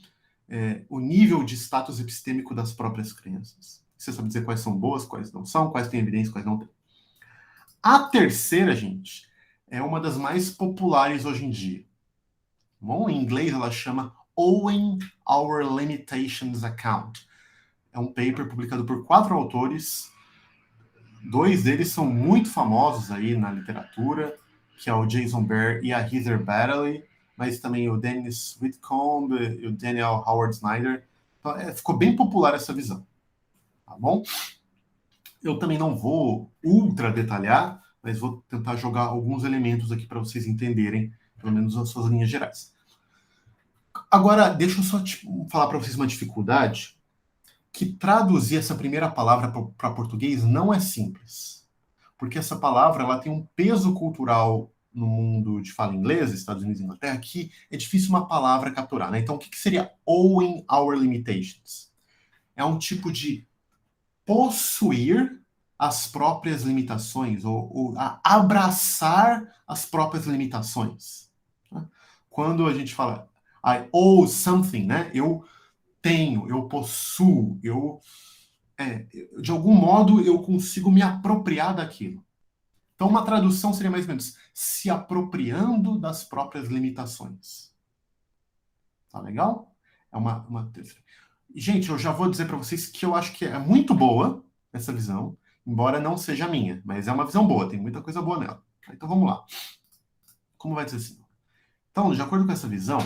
o nível de status epistêmico das próprias crenças. Você sabe dizer quais são boas, quais não são, quais têm evidência, quais não têm. A terceira, gente, é uma das mais populares hoje em dia. Bom, em inglês ela chama Owing Our Limitations Account. É um paper publicado por 4 autores. 2 deles são muito famosos aí na literatura, que é o Jason Bear e a Heather Baddeley, mas também o Dennis Whitcomb e o Daniel Howard Snyder. Então, ficou bem popular essa visão. Tá bom? Eu também não vou ultra detalhar, mas vou tentar jogar alguns elementos aqui para vocês entenderem, pelo menos as suas linhas gerais. Agora, deixa eu só falar para vocês uma dificuldade, que traduzir essa primeira palavra para português não é simples. Porque essa palavra ela tem um peso cultural no mundo de fala inglesa, Estados Unidos e Inglaterra, que é difícil uma palavra capturar. Né? Então, o que seria owing our limitations? É um tipo de possuir as próprias limitações, ou abraçar as próprias limitações. Quando a gente fala I owe something, né? Eu tenho, eu possuo, de algum modo eu consigo me apropriar daquilo. Então, uma tradução seria mais ou menos se apropriando das próprias limitações. Tá legal? É uma terceira. Gente, eu já vou dizer para vocês que eu acho que é muito boa essa visão, embora não seja a minha, mas é uma visão boa, tem muita coisa boa nela. Então vamos lá. Como vai dizer assim? Então, de acordo com essa visão,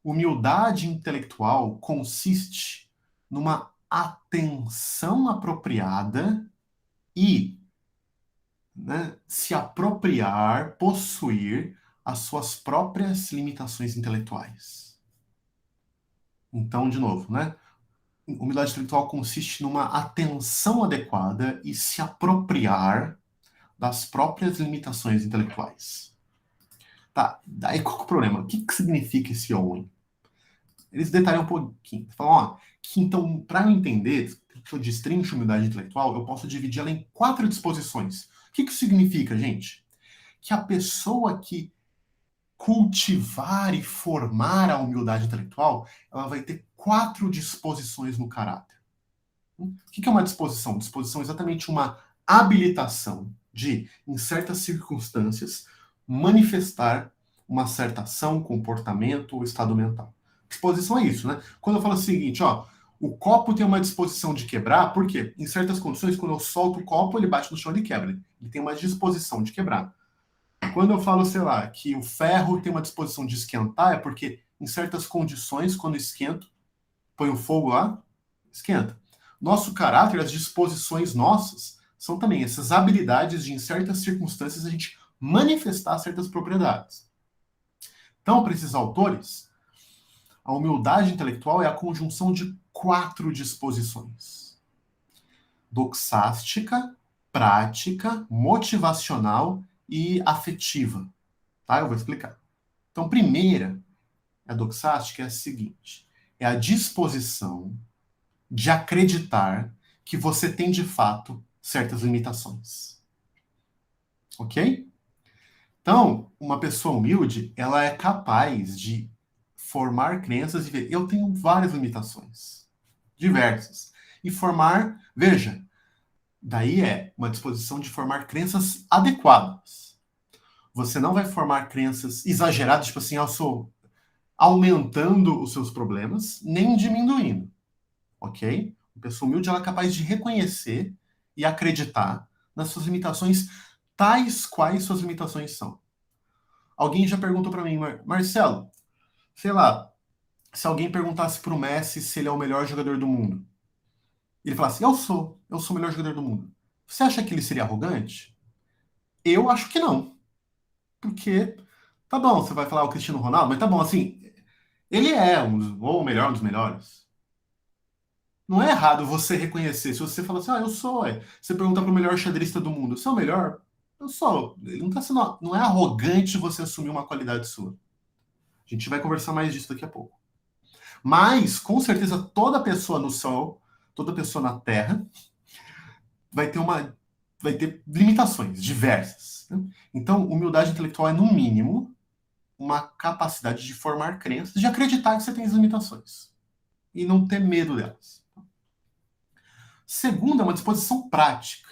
humildade intelectual consiste numa atenção apropriada e né, se apropriar, possuir as suas próprias limitações intelectuais. Então, de novo, né? Humildade intelectual consiste numa atenção adequada e se apropriar das próprias limitações intelectuais. Tá, daí qual que é o problema? O que significa esse homem? Eles detalham um pouquinho. Falam, ó, que então, para eu entender que eu destrincho humildade intelectual, eu posso dividir ela em 4 disposições. O que significa, gente? Que a pessoa que cultivar e formar a humildade intelectual, ela vai ter 4 disposições no caráter. O que é uma disposição? Disposição é exatamente uma habilitação de, em certas circunstâncias, manifestar uma certa ação, comportamento ou estado mental. Disposição é isso, né? Quando eu falo o seguinte, ó, o copo tem uma disposição de quebrar, por quê? Em certas condições, quando eu solto o copo, ele bate no chão e quebra. Ele tem uma disposição de quebrar. Quando eu falo, sei lá, que o ferro tem uma disposição de esquentar, é porque em certas condições, quando esquento, põe o fogo lá, esquenta. Nosso caráter, as disposições nossas, são também essas habilidades de, em certas circunstâncias, a gente manifestar certas propriedades. Então, para esses autores, a humildade intelectual é a conjunção de 4 disposições: doxástica, prática, motivacional e afetiva. Tá? Eu vou explicar. Então, primeira, a doxástica é a seguinte: é a disposição de acreditar que você tem, de fato, certas limitações. Ok? Então, uma pessoa humilde, ela é capaz de formar crenças e ver, eu tenho várias limitações, diversas. E formar, veja, daí é uma disposição de formar crenças adequadas. Você não vai formar crenças exageradas, tipo assim, eu sou aumentando os seus problemas, nem diminuindo. Ok? A pessoa humilde, ela é capaz de reconhecer e acreditar nas suas limitações, tais quais suas limitações são. Alguém já perguntou para mim, Marcelo, sei lá, se alguém perguntasse pro Messi se ele é o melhor jogador do mundo, ele falasse, eu sou o melhor jogador do mundo. Você acha que ele seria arrogante? Eu acho que não. Porque, tá bom, você vai falar o Cristiano Ronaldo, mas tá bom, assim, ele é ou o melhor, um dos melhores. Não é errado você reconhecer. Se você fala assim, eu sou, você pergunta para o melhor xadrista do mundo, você é o melhor? Eu sou. Ele não tá sendo, não é arrogante você assumir uma qualidade sua. A gente vai conversar mais disso daqui a pouco. Mas, com certeza, toda pessoa no céu, toda pessoa na Terra, vai ter limitações diversas. Né? Então, humildade intelectual é, no mínimo, uma capacidade de formar crenças, de acreditar que você tem as limitações. E não ter medo delas. Segundo, é uma disposição prática.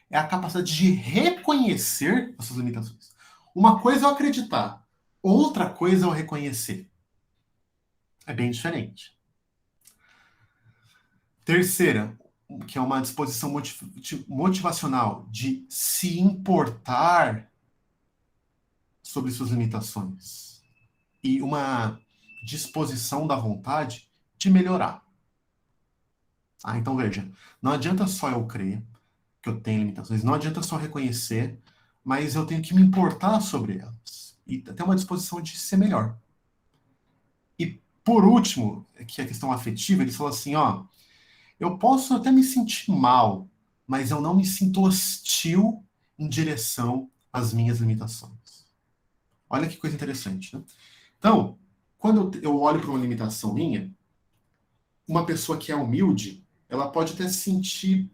É a capacidade de reconhecer as suas limitações. Uma coisa é eu acreditar, outra coisa é eu reconhecer. É bem diferente. Terceira, que é uma disposição motivacional de se importar sobre suas limitações. E uma disposição da vontade de melhorar. Então veja, não adianta só eu crer que eu tenho limitações, não adianta só reconhecer, mas eu tenho que me importar sobre elas. E ter uma disposição de ser melhor. E por último, que é a questão afetiva, ele falou assim, eu posso até me sentir mal, mas eu não me sinto hostil em direção às minhas limitações. Olha que coisa interessante, né? Então, quando eu olho para uma limitação minha, uma pessoa que é humilde, ela pode até sentir,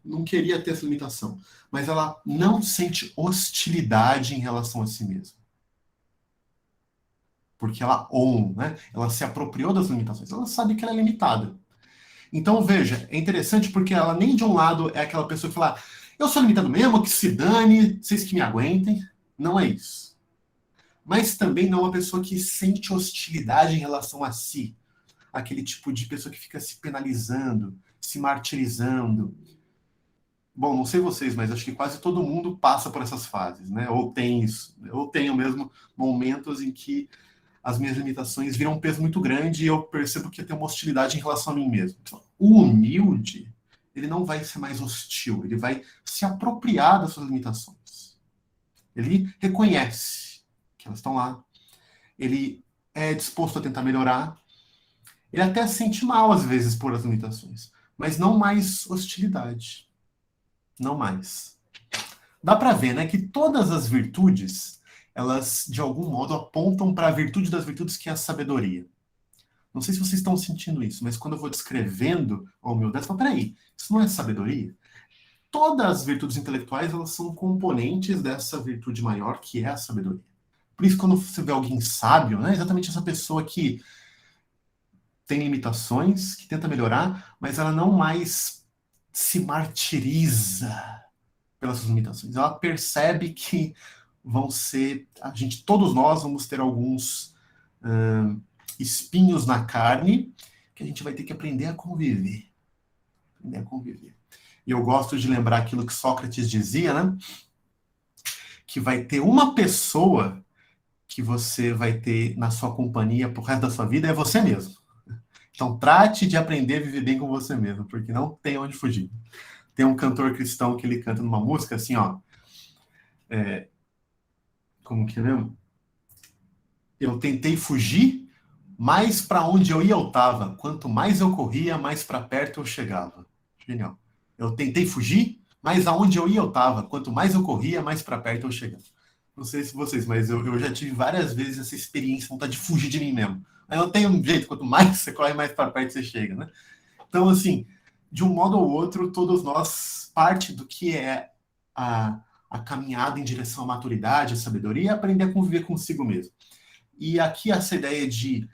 não queria ter essa limitação, mas ela não sente hostilidade em relação a si mesma. Porque ela honra, né? Ela se apropriou das limitações, ela sabe que ela é limitada. Então, veja, é interessante porque ela nem de um lado é aquela pessoa que fala, eu sou limitado mesmo, que se dane, vocês que me aguentem. Não é isso. Mas também não é uma pessoa que sente hostilidade em relação a si. Aquele tipo de pessoa que fica se penalizando, se martirizando. Bom, não sei vocês, mas acho que quase todo mundo passa por essas fases, né? Ou tem isso. Eu tenho mesmo momentos em que as minhas limitações viram um peso muito grande e eu percebo que eu tenho uma hostilidade em relação a mim mesmo. O humilde, ele não vai ser mais hostil, ele vai se apropriar das suas limitações. Ele reconhece que elas estão lá, ele é disposto a tentar melhorar, ele até sente mal às vezes por as limitações, mas não mais hostilidade. Não mais. Dá para ver, né, que todas as virtudes, elas de algum modo apontam para a virtude das virtudes, que é a sabedoria. Não sei se vocês estão sentindo isso, mas quando eu vou descrevendo a humildade, eu falo, peraí, isso não é sabedoria? Todas as virtudes intelectuais, elas são componentes dessa virtude maior, que é a sabedoria. Por isso, quando você vê alguém sábio, né, exatamente essa pessoa que tem limitações, que tenta melhorar, mas ela não mais se martiriza pelas suas limitações. Ela percebe que vão ser, todos nós vamos ter alguns espinhos na carne que a gente vai ter que aprender a conviver. Aprender a conviver. E eu gosto de lembrar aquilo que Sócrates dizia, né? Que vai ter uma pessoa que você vai ter na sua companhia pro resto da sua vida, é você mesmo. Então trate de aprender a viver bem com você mesmo, porque não tem onde fugir. Tem um cantor cristão que ele canta numa música assim, ó. Como que é mesmo? Eu tentei fugir, mais para onde eu ia eu tava. Quanto mais eu corria, mais para perto eu chegava. Genial. Eu tentei fugir, mas aonde eu ia eu tava. Quanto mais eu corria, mais para perto eu chegava. Não sei se vocês, mas eu já tive várias vezes essa experiência, vontade de fugir de mim mesmo. Aí não tem um jeito, quanto mais você corre, mais para perto você chega, né? Então, assim, de um modo ou outro, todos nós, parte do que é a caminhada em direção à maturidade, à sabedoria, é aprender a conviver consigo mesmo. E aqui essa ideia de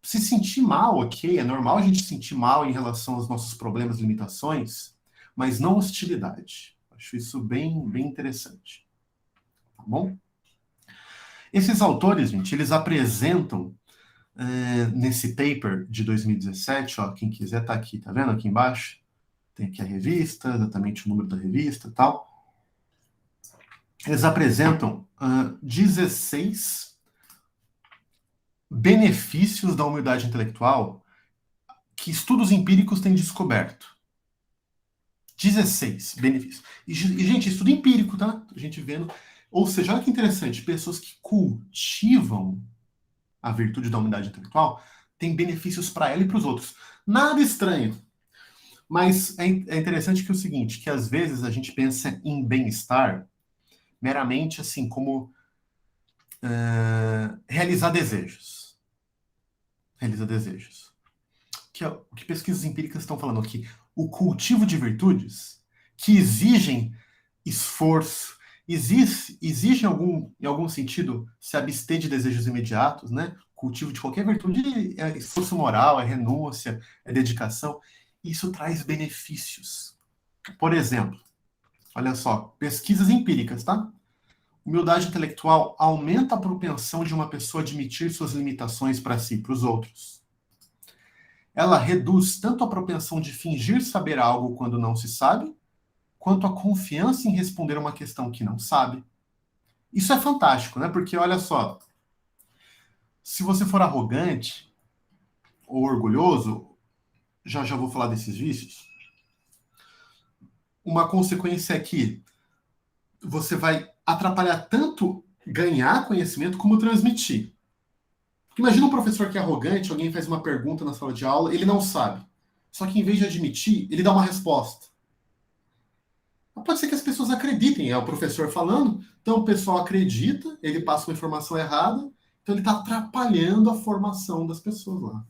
se sentir mal, ok, é normal a gente se sentir mal em relação aos nossos problemas, limitações, mas não hostilidade. Acho isso bem, bem interessante. Tá bom? Esses autores, gente, eles apresentam nesse paper de 2017, ó, quem quiser tá aqui, tá vendo aqui embaixo? Tem aqui a revista, exatamente o número da revista e tal. Eles apresentam 16 benefícios da humildade intelectual que estudos empíricos têm descoberto. 16 benefícios. E, gente, estudo empírico, tá? A gente vendo. Ou seja, olha que interessante, pessoas que cultivam a virtude da humildade intelectual têm benefícios para ela e para os outros. Nada estranho. Mas é interessante que é o seguinte, que às vezes a gente pensa em bem-estar meramente assim como realizar desejos. Realizar desejos. Que é o que pesquisas empíricas estão falando aqui. O cultivo de virtudes que exigem esforço, exige em algum sentido se abster de desejos imediatos, né? Cultivo de qualquer virtude é esforço moral, é renúncia, é dedicação. Isso traz benefícios. Por exemplo, olha só, pesquisas empíricas, tá? Humildade intelectual aumenta a propensão de uma pessoa admitir suas limitações para si e para os outros. Ela reduz tanto a propensão de fingir saber algo quando não se sabe, quanto a confiança em responder uma questão que não sabe. Isso é fantástico, né? Porque olha só, se você for arrogante ou orgulhoso, já vou falar desses vícios, uma consequência é que você vai atrapalhar tanto ganhar conhecimento como transmitir. Porque imagina um professor que é arrogante, alguém faz uma pergunta na sala de aula, ele não sabe. Só que em vez de admitir, ele dá uma resposta. Pode ser que as pessoas acreditem, é o professor falando, então o pessoal acredita, ele passa uma informação errada, então ele está atrapalhando a formação das pessoas lá.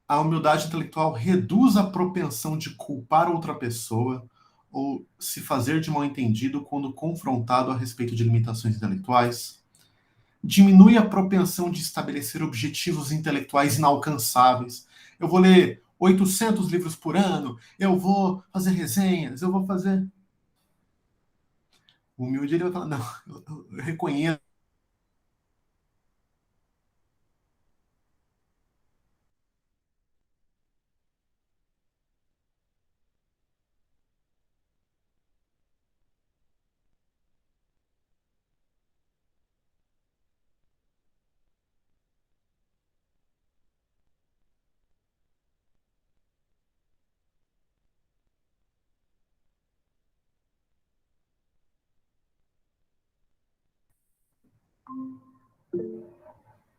A humildade intelectual reduz a propensão de culpar outra pessoa ou se fazer de mal entendido quando confrontado a respeito de limitações intelectuais. Diminui a propensão de estabelecer objetivos intelectuais inalcançáveis. Eu vou ler 800 livros por ano, eu vou fazer resenhas, eu vou fazer... O humilde ele vai falar, não, eu reconheço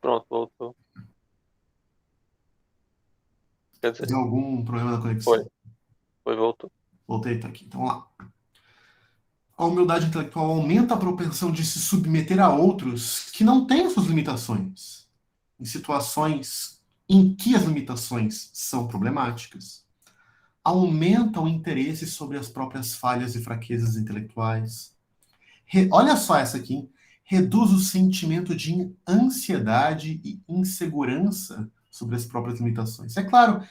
Pronto, voltou. Quer dizer, Deu algum problema na conexão? voltou. Voltei, tá aqui. Então, vamos lá. A humildade intelectual aumenta a propensão de se submeter a outros que não têm suas limitações, em situações em que as limitações são problemáticas. Aumenta o interesse sobre as próprias falhas e fraquezas intelectuais. Olha só essa aqui, hein? Reduz o sentimento de ansiedade e insegurança sobre as próprias limitações. É claro,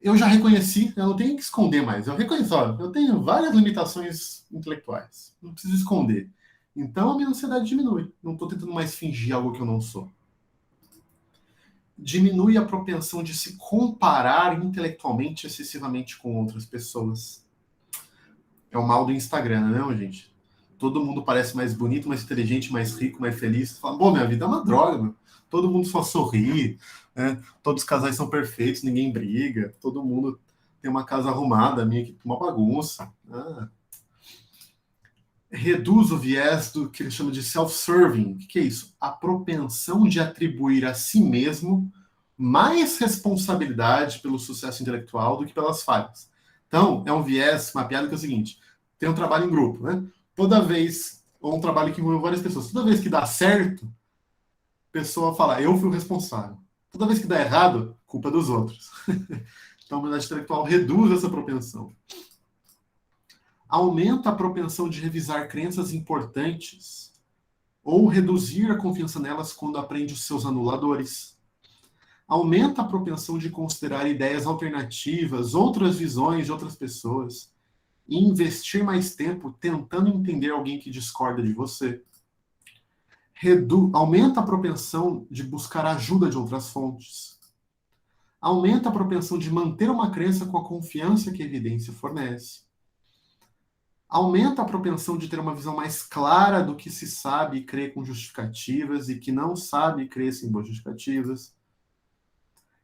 eu já reconheci, eu não tenho que esconder mais. Eu reconheço, ó, eu tenho várias limitações intelectuais. Não preciso esconder. Então a minha ansiedade diminui. Não estou tentando mais fingir algo que eu não sou. Diminui a propensão de se comparar intelectualmente excessivamente com outras pessoas. É o mal do Instagram, não, gente? Todo mundo parece mais bonito, mais inteligente, mais rico, mais feliz. Você fala, pô, minha vida é uma droga, meu. Todo mundo só sorri, né? Todos os casais são perfeitos, ninguém briga, todo mundo tem uma casa arrumada, a minha aqui uma bagunça. Reduz o viés do que ele chama de self-serving. O que é isso? A propensão de atribuir a si mesmo mais responsabilidade pelo sucesso intelectual do que pelas falhas. Então, é um viés mapeado que é o seguinte: tem um trabalho em grupo, né? Toda vez, ou um trabalho que envolve várias pessoas, toda vez que dá certo, a pessoa fala, eu fui o responsável. Toda vez que dá errado, culpa dos outros. Então, a humildade intelectual reduz essa propensão. Aumenta a propensão de revisar crenças importantes ou reduzir a confiança nelas quando aprende os seus anuladores. Aumenta a propensão de considerar ideias alternativas, outras visões de outras pessoas e investir mais tempo tentando entender alguém que discorda de você. Aumenta a propensão de buscar ajuda de outras fontes. Aumenta a propensão de manter uma crença com a confiança que a evidência fornece. Aumenta a propensão de ter uma visão mais clara do que se sabe e crê com justificativas e que não sabe e crê sem boas justificativas.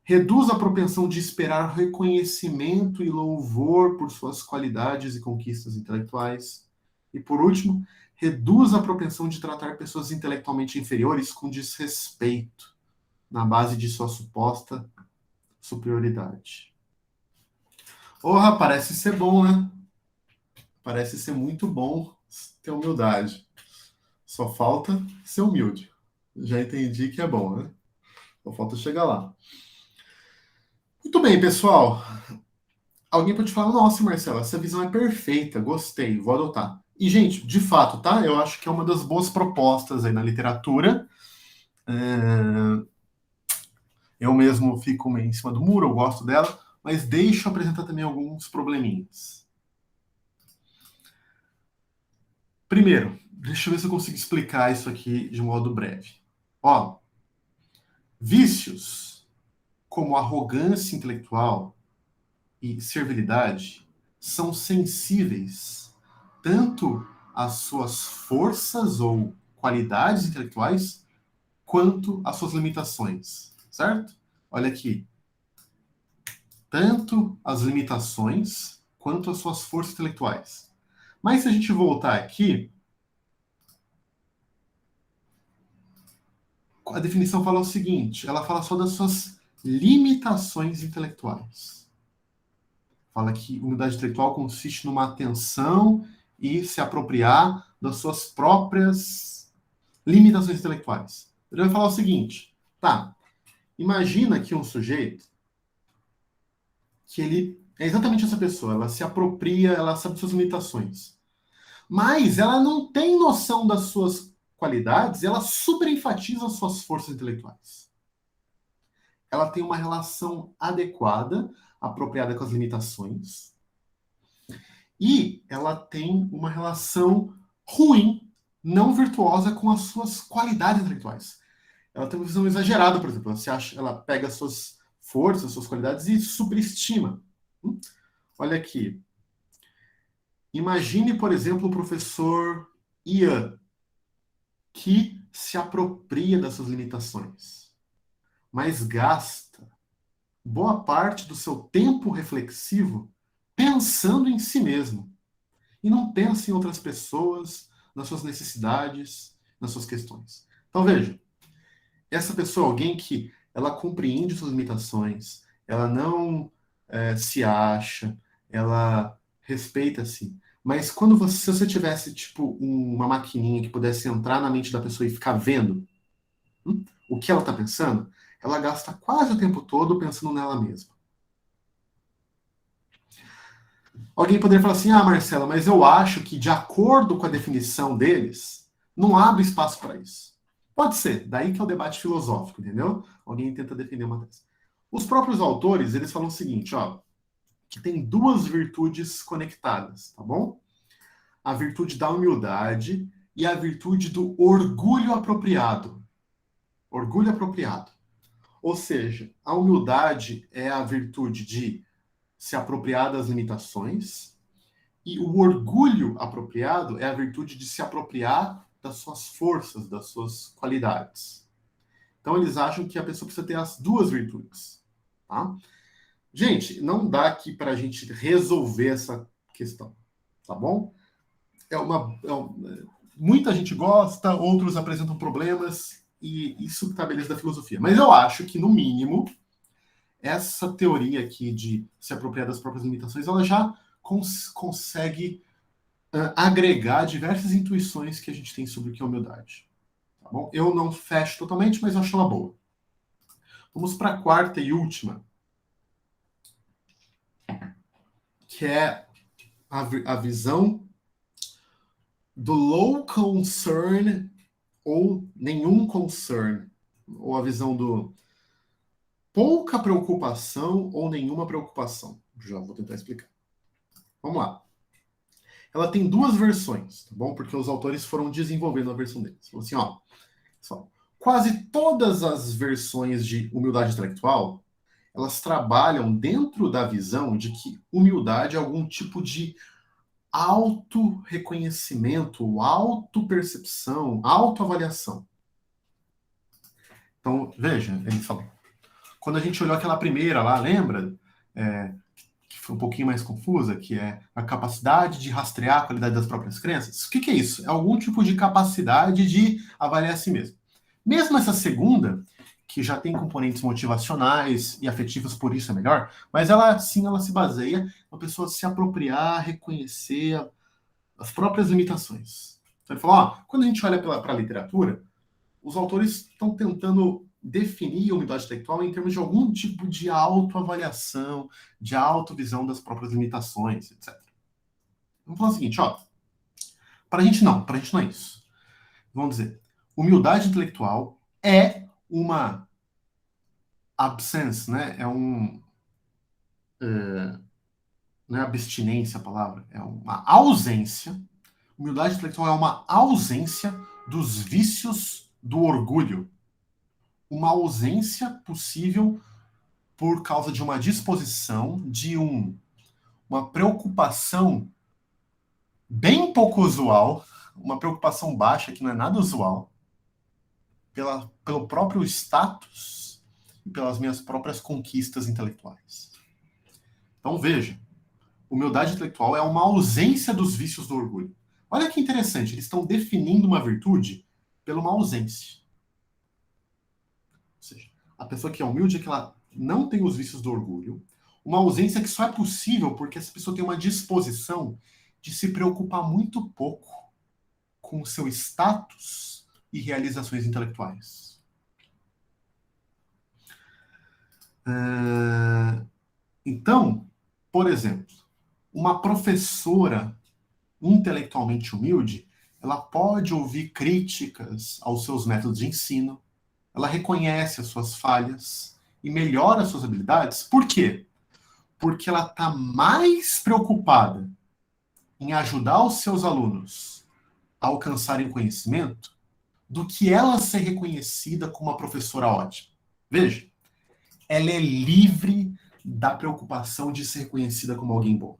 Reduz a propensão de esperar reconhecimento e louvor por suas qualidades e conquistas intelectuais. E, por último, reduz a propensão de tratar pessoas intelectualmente inferiores com desrespeito, na base de sua suposta superioridade. Porra, parece ser bom, né? Parece ser muito bom ter humildade. Só falta ser humilde. Já entendi que é bom, né? Só falta chegar lá. Muito bem, pessoal. Alguém pode falar, nossa, Marcelo, essa visão é perfeita, gostei, vou adotar. E, gente, de fato, tá? Eu acho que é uma das boas propostas aí na literatura. Eu mesmo fico meio em cima do muro, eu gosto dela, mas deixa eu apresentar também alguns probleminhas. Primeiro, deixa eu ver se eu consigo explicar isso aqui de modo breve. Ó, vícios como arrogância intelectual e servilidade são sensíveis tanto às suas forças ou qualidades intelectuais quanto às suas limitações, certo? Olha aqui. Tanto as limitações quanto as suas forças intelectuais. Mas se a gente voltar aqui, a definição fala o seguinte, ela fala só das suas limitações intelectuais. Fala que humildade intelectual consiste numa atenção e se apropriar das suas próprias limitações intelectuais. Ele vai falar o seguinte, tá, imagina que um sujeito que ele é exatamente essa pessoa, ela se apropria, ela sabe suas limitações, mas ela não tem noção das suas qualidades, ela superenfatiza as suas forças intelectuais. Ela tem uma relação adequada, apropriada com as limitações, e ela tem uma relação ruim, não virtuosa com as suas qualidades intelectuais. Ela tem uma visão exagerada, por exemplo. Ela pega as suas forças, as suas qualidades e superestima. Olha aqui. Imagine, por exemplo, o professor Ian, que se apropria das suas limitações, mas gasta boa parte do seu tempo reflexivo pensando em si mesmo. E não pensa em outras pessoas, nas suas necessidades, nas suas questões. Então, veja, essa pessoa, alguém que ela compreende suas limitações, ela não se acha, ela respeita-se. Mas quando se você tivesse, tipo, uma maquininha que pudesse entrar na mente da pessoa e ficar vendo o que ela está pensando, ela gasta quase o tempo todo pensando nela mesma. Alguém poderia falar assim, Marcela, mas eu acho que, de acordo com a definição deles, não abre espaço para isso. Pode ser, daí que é o debate filosófico, entendeu? Alguém tenta defender uma tese. Os próprios autores, eles falam o seguinte, ó, que tem duas virtudes conectadas, tá bom? A virtude da humildade e a virtude do orgulho apropriado. Orgulho apropriado. Ou seja, a humildade é a virtude de se apropriar das limitações e o orgulho apropriado é a virtude de se apropriar das suas forças, das suas qualidades. Então, eles acham que a pessoa precisa ter as duas virtudes. Tá? Gente, não dá aqui para a gente resolver essa questão, tá bom? Muita gente gosta, outros apresentam problemas, e isso tá beleza da filosofia. Mas eu acho que, no mínimo, essa teoria aqui de se apropriar das próprias limitações, ela já consegue agregar diversas intuições que a gente tem sobre o que é humildade. Tá bom? Eu não fecho totalmente, mas eu acho ela boa. Vamos para a quarta e última, que é a visão do low concern ou nenhum concern, ou a visão do pouca preocupação ou nenhuma preocupação. Já vou tentar explicar. Vamos lá. Ela tem duas versões, tá bom? Porque os autores foram desenvolvendo a versão deles. Falou assim, ó, quase todas as versões de humildade intelectual, elas trabalham dentro da visão de que humildade é algum tipo de auto-reconhecimento, auto-percepção, autoavaliação. Então, veja, eles falam. Quando a gente olhou aquela primeira lá, lembra? Que foi um pouquinho mais confusa, que é a capacidade de rastrear a qualidade das próprias crenças. O que é isso? É algum tipo de capacidade de avaliar a si mesmo. Mesmo essa segunda, que já tem componentes motivacionais e afetivos, por isso é melhor, mas ela sim, ela se baseia na pessoa se apropriar, reconhecer as próprias limitações. Então ele falou, quando a gente olha para a literatura, os autores estão tentando definir a humildade intelectual em termos de algum tipo de autoavaliação, de autovisão das próprias limitações, etc. Vamos falar o seguinte, para a gente não é isso. Vamos dizer, humildade intelectual é uma absence, né? Não é abstinência a palavra, é uma ausência. Humildade intelectual é uma ausência dos vícios do orgulho. Uma ausência possível por causa de uma disposição, de uma preocupação bem pouco usual, uma preocupação baixa, que não é nada usual, pelo próprio status e pelas minhas próprias conquistas intelectuais. Então, veja, humildade intelectual é uma ausência dos vícios do orgulho. Olha que interessante, eles estão definindo uma virtude pela uma ausência. Ou seja, a pessoa que é humilde é que ela não tem os vícios do orgulho, uma ausência que só é possível porque essa pessoa tem uma disposição de se preocupar muito pouco com o seu status e realizações intelectuais. Então, por exemplo, uma professora intelectualmente humilde, ela pode ouvir críticas aos seus métodos de ensino, ela reconhece as suas falhas e melhora as suas habilidades. Por quê? Porque ela está mais preocupada em ajudar os seus alunos a alcançarem conhecimento do que ela ser reconhecida como uma professora ótima. Veja, ela é livre da preocupação de ser reconhecida como alguém bom.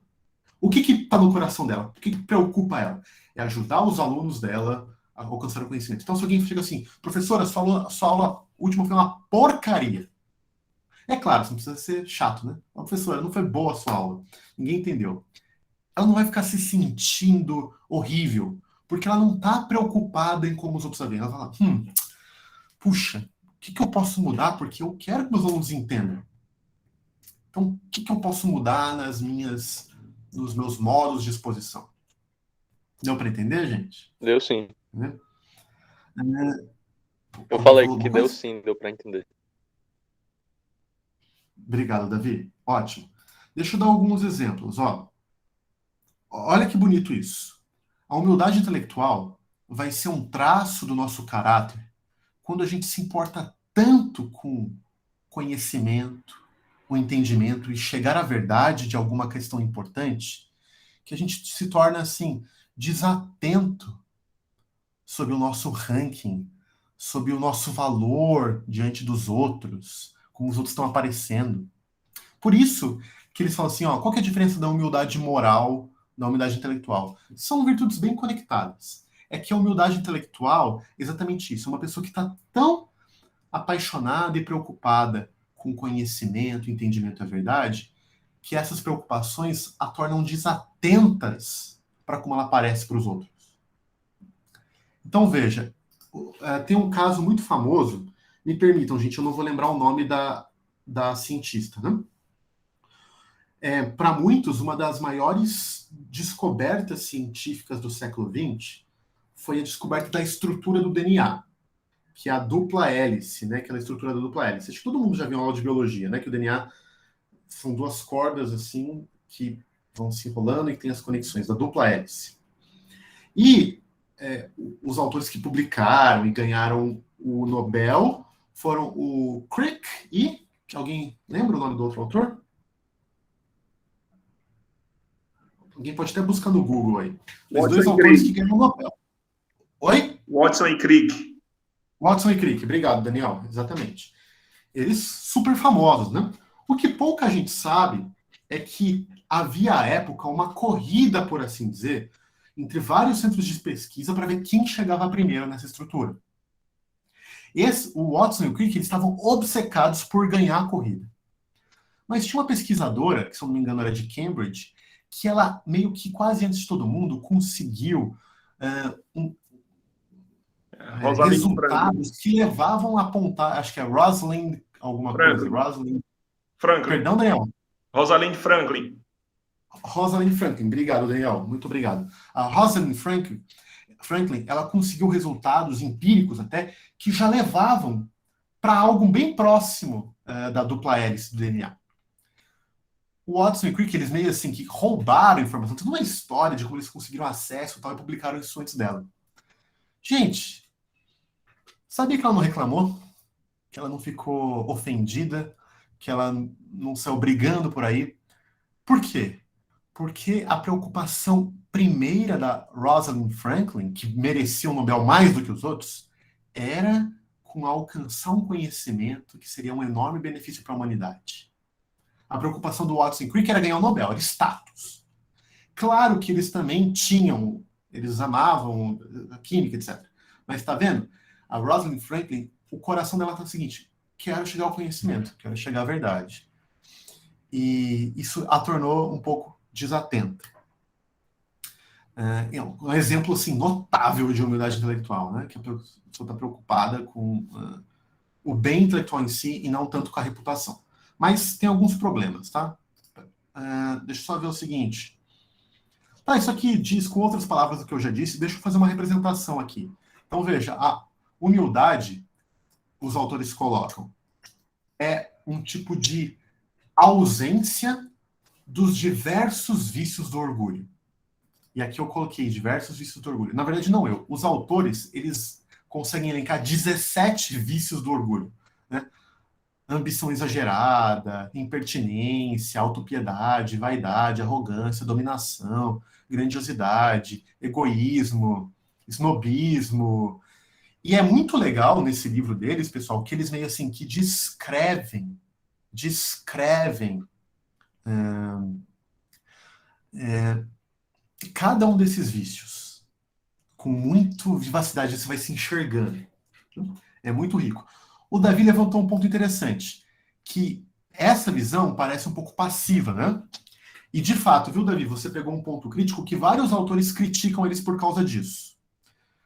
O que está no coração dela? O que preocupa ela? É ajudar os alunos dela a alcançar o conhecimento. Então, se alguém chega assim, professora, sua aula última foi uma porcaria. É claro, você não precisa ser chato, né? Professora, não foi boa a sua aula. Ninguém entendeu. Ela não vai ficar se sentindo horrível, porque ela não está preocupada em como os outros sabem. Ela fala, puxa, o que eu posso mudar? Porque eu quero que meus alunos entendam. Então, o que eu posso mudar nos meus modos de exposição? Deu para entender, gente? Deu sim. Né? Eu Alguém falei falou que alguma deu coisa? sim, deu para entender. Obrigado, Davi. Ótimo. Deixa eu dar alguns exemplos. Olha que bonito isso. A humildade intelectual vai ser um traço do nosso caráter quando a gente se importa tanto com conhecimento, o entendimento e chegar à verdade de alguma questão importante, que a gente se torna, assim, desatento sobre o nosso ranking, sobre o nosso valor diante dos outros, como os outros estão aparecendo. Por isso que eles falam assim, qual que é a diferença da humildade moral da humildade intelectual? São virtudes bem conectadas. É que a humildade intelectual é exatamente isso, é uma pessoa que está tão apaixonada e preocupada com conhecimento, entendimento e a verdade, que essas preocupações a tornam desatentas para como ela aparece para os outros. Então, veja, tem um caso muito famoso, me permitam, gente, eu não vou lembrar o nome da cientista, né? Para muitos, uma das maiores descobertas científicas do século XX foi a descoberta da estrutura do DNA, que é a dupla hélice, né? Aquela estrutura da dupla hélice. Acho que todo mundo já viu uma aula de biologia, né? Que o DNA são duas cordas, assim, que vão se enrolando e tem as conexões da dupla hélice. E os autores que publicaram e ganharam o Nobel foram o Crick e... Alguém lembra o nome do outro autor? Alguém pode até buscar no Google aí. Os dois autores que ganharam o Nobel. Oi? Watson e Crick. Watson e Crick, obrigado, Daniel. Exatamente. Eles super famosos, né? O que pouca gente sabe é que havia à época uma corrida, por assim dizer, entre vários centros de pesquisa para ver quem chegava primeiro nessa estrutura. O Watson e o Crick eles estavam obcecados por ganhar a corrida. Mas tinha uma pesquisadora, que se eu não me engano era de Cambridge, que ela meio que quase antes de todo mundo conseguiu resultados que levavam a apontar, acho que é Rosalind alguma Franklin. coisa. Rosalind Franklin. Perdão, Daniel. Rosalind Franklin. Rosalind Franklin, obrigado, Daniel, muito obrigado. A Rosalind Franklin, ela conseguiu resultados empíricos até que já levavam para algo bem próximo da dupla hélice do DNA. O Watson e Crick, eles meio assim que roubaram informação, toda uma história de como eles conseguiram acesso e tal, e publicaram isso antes dela. Gente, sabia que ela não reclamou? Que ela não ficou ofendida? Que ela não saiu brigando por aí? Por quê? Porque a preocupação primeira da Rosalind Franklin, que merecia o Nobel mais do que os outros, era com alcançar um conhecimento que seria um enorme benefício para a humanidade. A preocupação do Watson e Crick era ganhar o Nobel, era status. Claro que eles também tinham, eles amavam a química, etc. Mas tá vendo? A Rosalind Franklin, o coração dela tá o seguinte, quero chegar ao conhecimento, quero chegar à verdade. E isso a tornou um pouco desatenta. Um exemplo assim, notável de humildade intelectual, né? Que a pessoa está preocupada com o bem intelectual em si e não tanto com a reputação. Mas tem alguns problemas, tá? Deixa eu só ver o seguinte. Tá, isso aqui diz com outras palavras do que eu já disse, deixa eu fazer uma representação aqui. Então veja, a humildade, os autores colocam, é um tipo de ausência dos diversos vícios do orgulho. E aqui eu coloquei diversos vícios do orgulho. Na verdade, não eu. Os autores, eles conseguem elencar 17 vícios do orgulho. Né? Ambição exagerada, impertinência, autopiedade, vaidade, arrogância, dominação, grandiosidade, egoísmo, snobismo. E é muito legal nesse livro deles, pessoal, que eles meio assim que descrevem cada um desses vícios com muito vivacidade, você vai se enxergando. É muito rico. O Davi levantou um ponto interessante, que essa visão parece um pouco passiva, né? E de fato, viu, Davi, você pegou um ponto crítico que vários autores criticam eles por causa disso.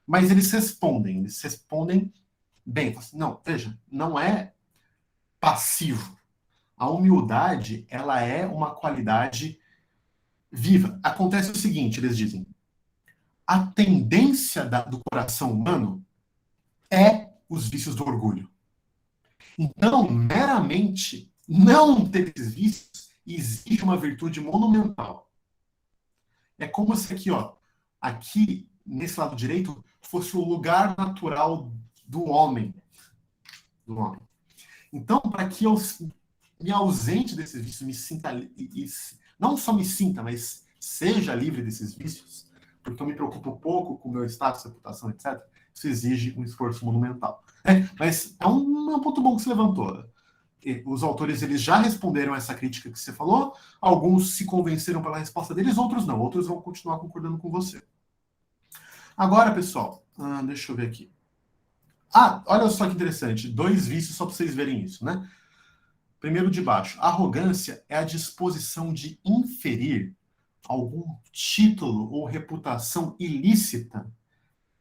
Mas eles respondem bem. Não, veja, não é passivo. A humildade, ela é uma qualidade viva. Acontece o seguinte, eles dizem, a tendência do coração humano é os vícios do orgulho. Então, meramente não ter esses vícios exige uma virtude monumental. É como se aqui, ó, aqui, nesse lado direito, fosse o lugar natural do homem. Então, para que eu me ausente desses vícios, me sinta, não só me sinta, mas seja livre desses vícios, porque eu me preocupo pouco com o meu status, reputação, etc., isso exige um esforço monumental. Mas é um ponto bom que você levantou. Os autores eles já responderam a essa crítica que você falou, alguns se convenceram pela resposta deles, outros não, outros vão continuar concordando com você. Agora, pessoal, deixa eu ver aqui. Olha só que interessante, 2 vícios só para vocês verem isso, né? Primeiro de baixo, arrogância é a disposição de inferir algum título ou reputação ilícita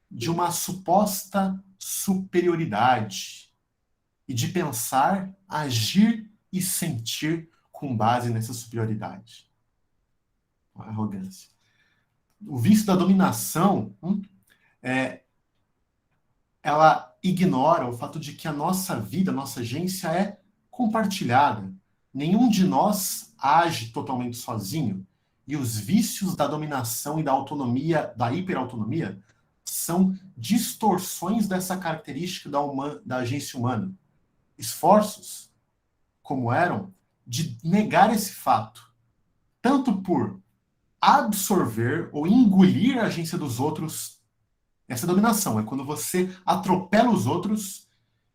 de uma suposta superioridade e de pensar, agir e sentir com base nessa superioridade. A arrogância. O vício da dominação, ela ignora o fato de que a nossa vida, a nossa agência é compartilhada. Nenhum de nós age totalmente sozinho. E os vícios da dominação e da autonomia, da hiperautonomia, são distorções dessa característica da agência humana. Esforços, como eram, de negar esse fato, tanto por absorver ou engolir a agência dos outros. Essa dominação é quando você atropela os outros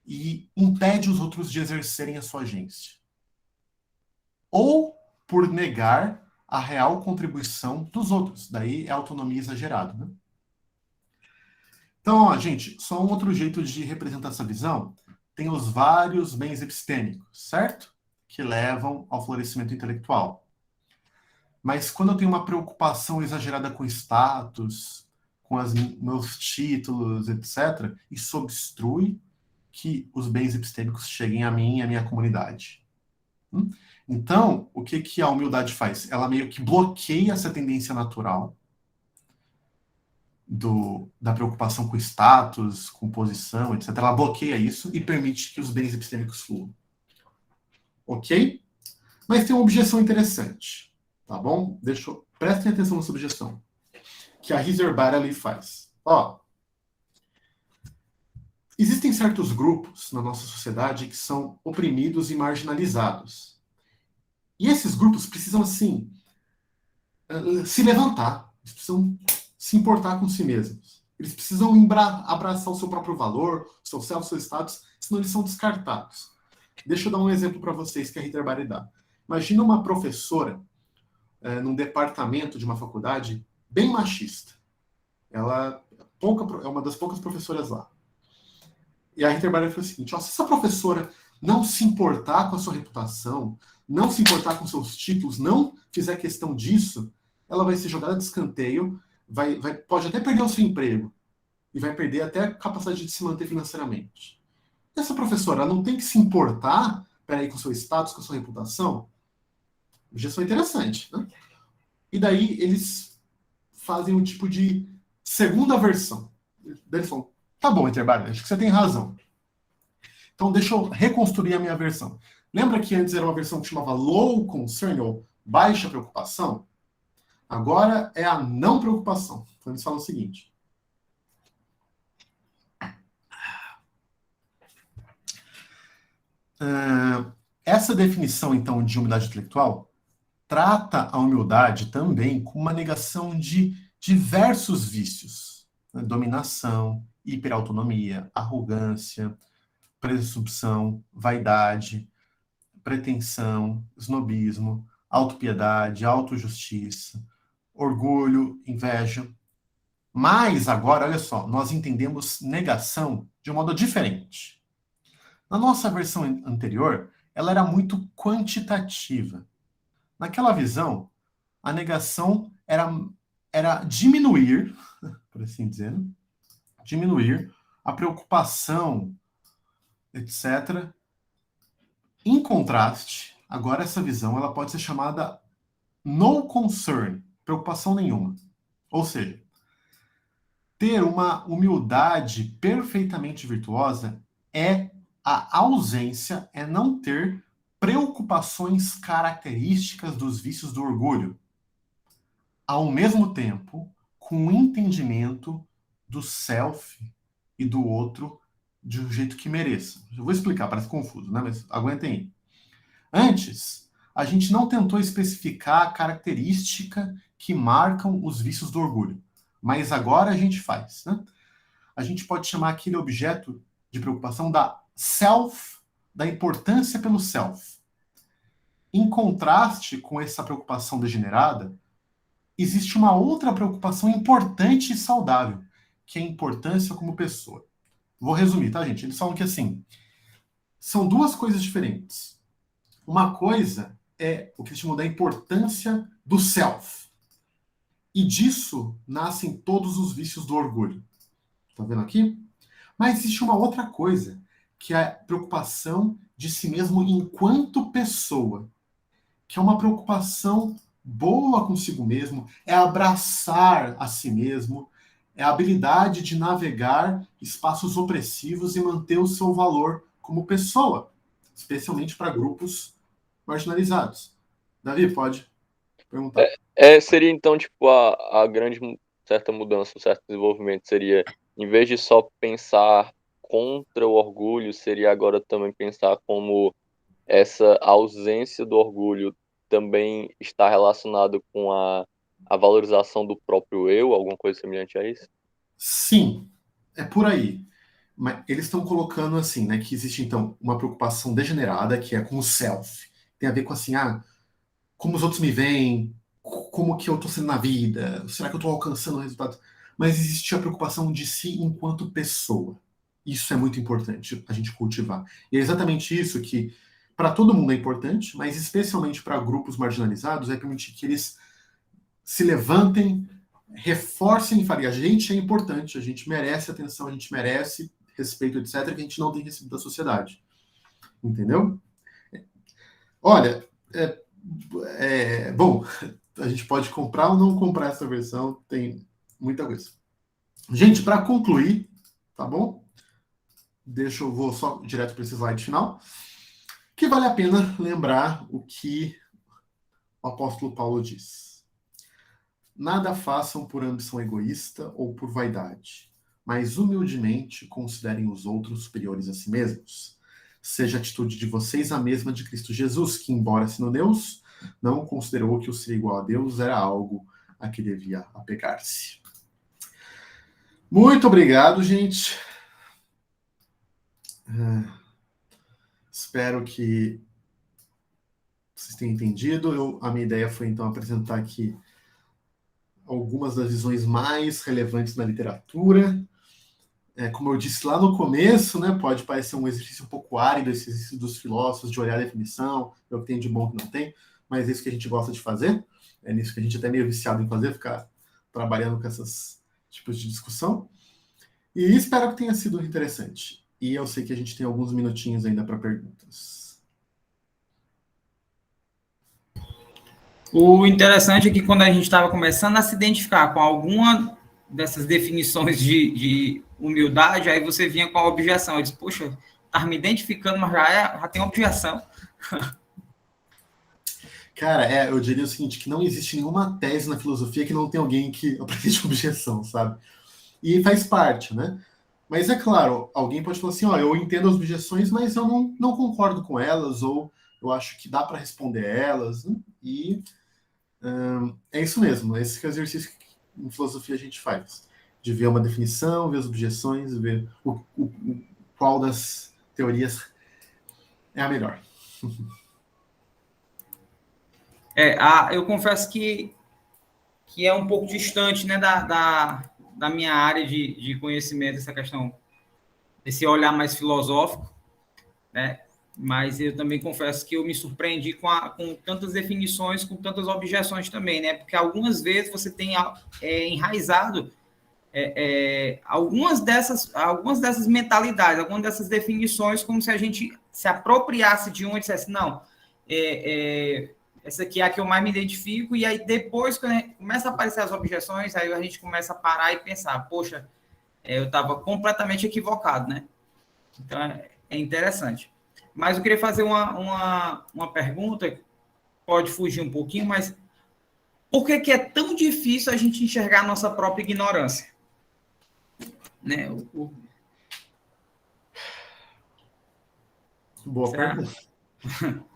e impede os outros de exercerem a sua agência. Ou por negar a real contribuição dos outros. Daí é autonomia exagerada, né? Então, gente, só um outro jeito de representar essa visão. Tem os vários bens epistêmicos, certo? Que levam ao florescimento intelectual. Mas quando eu tenho uma preocupação exagerada com status, com meus títulos, etc., isso obstrui que os bens epistêmicos cheguem a mim e à minha comunidade. Então, o que a humildade faz? Ela meio que bloqueia essa tendência natural da preocupação com status, com posição, etc. Ela bloqueia isso e permite que os bens epistêmicos fluam. Ok? Mas tem uma objeção interessante, tá bom? Prestem atenção nessa objeção, que a Hizzer-Barreley faz. Existem certos grupos na nossa sociedade que são oprimidos e marginalizados. E esses grupos precisam, assim, se levantar. Eles precisam se importar com si mesmos. Eles precisam abraçar o seu próprio valor, o seu self, o seu status, senão eles são descartados. Deixa eu dar um exemplo para vocês que a Hizzer-Barreley dá. Imagina uma professora num departamento de uma faculdade bem machista. Ela é uma das poucas professoras lá. E a Hizzer-Barreley falou o seguinte, se essa professora não se importar com a sua reputação, não se importar com seus títulos, não fizer questão disso, ela vai ser jogada de escanteio, pode até perder o seu emprego e vai perder até a capacidade de se manter financeiramente. Essa professora ela não tem que se importar com o seu status, com a sua reputação? Objeção interessante, né? E daí eles fazem um tipo de segunda versão. Daí eles falam, tá bom, Hizzer-Barreley, acho que você tem razão. Então deixa eu reconstruir a minha versão. Lembra que antes era uma versão que chamava low concern, ou baixa preocupação? Agora é a não preocupação. Então eles falam o seguinte. Essa definição, então, de humildade intelectual trata a humildade também como uma negação de diversos vícios. Dominação, hiperautonomia, arrogância, presunção, vaidade, pretensão, snobismo, autopiedade, autojustiça, orgulho, inveja. Mas agora, olha só, nós entendemos negação de um modo diferente. Na nossa versão anterior, ela era muito quantitativa. Naquela visão, a negação era diminuir, por assim dizer, diminuir a preocupação etc. Em contraste, agora essa visão ela pode ser chamada no concern, preocupação nenhuma. Ou seja, ter uma humildade perfeitamente virtuosa é a ausência, é não ter preocupações características dos vícios do orgulho, ao mesmo tempo com o entendimento do self e do outro de um jeito que mereça. Eu vou explicar, parece confuso, né? Mas aguentem aí. Antes, a gente não tentou especificar a característica que marcam os vícios do orgulho, mas agora a gente faz, né? A gente pode chamar aquele objeto de preocupação da self, da importância pelo self. Em contraste com essa preocupação degenerada, existe uma outra preocupação importante e saudável, que é a importância como pessoa. Vou resumir, tá, gente? Eles falam que, assim, são duas coisas diferentes. Uma coisa é o que eles chamam da importância do self. E disso nascem todos os vícios do orgulho. Tá vendo aqui? Mas existe uma outra coisa, que é a preocupação de si mesmo enquanto pessoa, que é uma preocupação boa consigo mesmo, é abraçar a si mesmo, é a habilidade de navegar espaços opressivos e manter o seu valor como pessoa, especialmente para grupos marginalizados. Davi, pode perguntar. Seria então, tipo, a grande certa mudança, um certo desenvolvimento seria, em vez de só pensar contra o orgulho, seria agora também pensar como essa ausência do orgulho também está relacionado com a valorização do próprio eu, alguma coisa semelhante a isso? Sim, é por aí. Mas eles estão colocando assim, né, que existe então uma preocupação degenerada, que é com o self. Tem a ver com assim, como os outros me veem, como que eu estou sendo na vida, será que eu estou alcançando o resultado? Mas existe a preocupação de si enquanto pessoa. Isso é muito importante a gente cultivar. E é exatamente isso que, para todo mundo é importante, mas especialmente para grupos marginalizados, é permitir que eles se levantem, reforcem e falem, a gente é importante, a gente merece atenção, a gente merece respeito, etc., que a gente não tem recebido da sociedade. Entendeu? Olha, bom, a gente pode comprar ou não comprar essa versão, tem muita coisa. Gente, para concluir, tá bom? Vou só direto para esse slide final, que vale a pena lembrar o que o apóstolo Paulo diz. Nada façam por ambição egoísta ou por vaidade, mas humildemente considerem os outros superiores a si mesmos. Seja a atitude de vocês a mesma de Cristo Jesus, que, embora sendo Deus, não considerou que o ser igual a Deus era algo a que devia apegar-se. Muito obrigado, gente. Espero que vocês tenham entendido. A minha ideia foi, então, apresentar aqui algumas das visões mais relevantes na literatura. Como eu disse lá no começo, né, pode parecer um exercício um pouco árido, esse exercício dos filósofos, de olhar a definição, ver o que tem de bom e o que não tem, mas é isso que a gente gosta de fazer, é nisso que a gente é até meio viciado em fazer, ficar trabalhando com esses tipos de discussão. E espero que tenha sido interessante. E eu sei que a gente tem alguns minutinhos ainda para perguntas. O interessante é que quando a gente estava começando a se identificar com alguma dessas definições de humildade, aí você vinha com a objeção. Eu disse, poxa, tá me identificando, mas já tem objeção. Cara, eu diria o seguinte, que não existe nenhuma tese na filosofia que não tem alguém que apresente objeção, sabe? E faz parte, né? Mas é claro, alguém pode falar assim, eu entendo as objeções, mas eu não concordo com elas, ou eu acho que dá para responder elas, né? E é isso mesmo, esse que é o exercício que em filosofia a gente faz, de ver uma definição, ver as objeções, ver qual das teorias é a melhor. Eu confesso que é um pouco distante, né, da minha área de conhecimento, essa questão, desse olhar mais filosófico, né? Mas eu também confesso que eu me surpreendi com tantas definições, com tantas objeções também, né? Porque algumas vezes você tem enraizado algumas dessas mentalidades, algumas dessas definições, como se a gente se apropriasse de uma e dissesse, não, essa aqui é a que eu mais me identifico, e aí depois, quando começa a aparecer as objeções, aí a gente começa a parar e pensar, poxa, eu estava completamente equivocado, né? Então, é interessante. Mas eu queria fazer uma pergunta, pode fugir um pouquinho, mas por que é tão difícil a gente enxergar a nossa própria ignorância? Né? Boa Será? pergunta.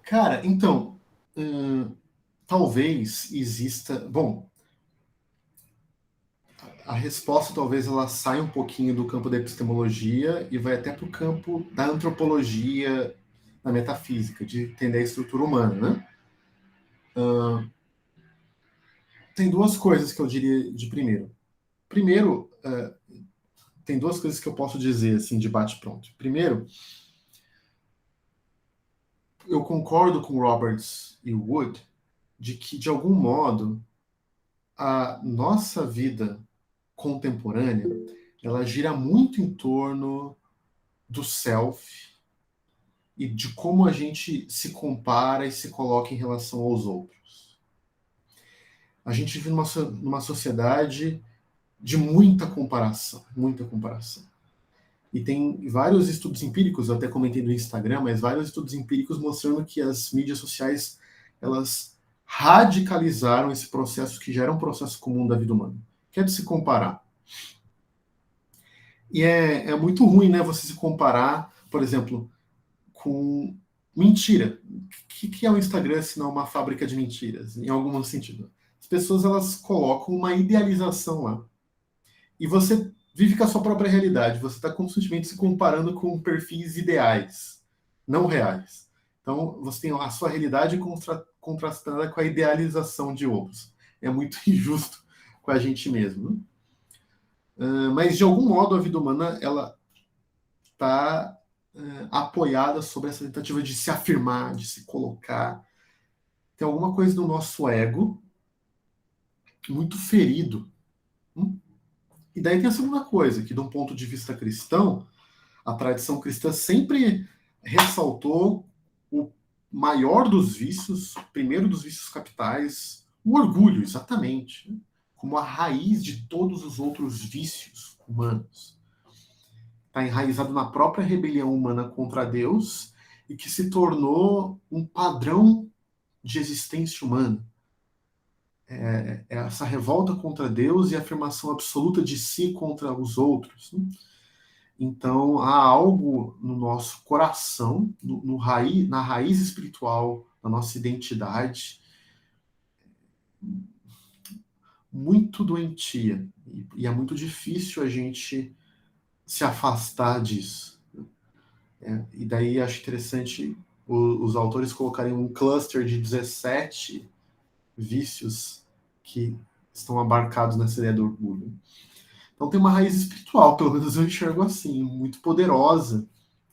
Cara, então, talvez exista. Bom, a resposta talvez ela saia um pouquinho do campo da epistemologia e vai até para o campo da antropologia, da metafísica, de entender a estrutura humana, né? Tem duas coisas que eu diria de primeiro. Primeiro, tem duas coisas que eu posso dizer assim de bate-pronto. Primeiro, eu concordo com Roberts e Wood de que, de algum modo, a nossa vida contemporânea ela gira muito em torno do self e de como a gente se compara e se coloca em relação aos outros. A gente vive numa sociedade de muita comparação, muita comparação. E tem vários estudos empíricos, eu até comentei no Instagram, mas vários estudos empíricos mostrando que as mídias sociais, elas radicalizaram esse processo que já era um processo comum da vida humana, que é de se comparar. E é muito ruim, né, você se comparar, por exemplo, com mentira. O que é o Instagram se não uma fábrica de mentiras, em algum sentido? As pessoas, elas colocam uma idealização lá. E você vive com a sua própria realidade. Você está constantemente se comparando com perfis ideais, não reais. Então, você tem a sua realidade contrastada com a idealização de outros. É muito injusto com a gente mesmo. Mas, de algum modo, a vida humana ela está apoiada sobre essa tentativa de se afirmar, de se colocar. Tem alguma coisa no nosso ego muito ferido. E daí tem a segunda coisa, que de um ponto de vista cristão, a tradição cristã sempre ressaltou o maior dos vícios, o primeiro dos vícios capitais, o orgulho, exatamente, né? Como a raiz de todos os outros vícios humanos. Está enraizado na própria rebelião humana contra Deus e que se tornou um padrão de existência humana. É essa revolta contra Deus e a afirmação absoluta de si contra os outros. Né? Então, há algo no nosso coração, na raiz espiritual da nossa identidade, muito doentia. E é muito difícil a gente se afastar disso. E daí acho interessante os autores colocarem um cluster de 17 vícios que estão abarcados nessa ideia do orgulho. Então tem uma raiz espiritual, pelo menos eu enxergo assim, muito poderosa,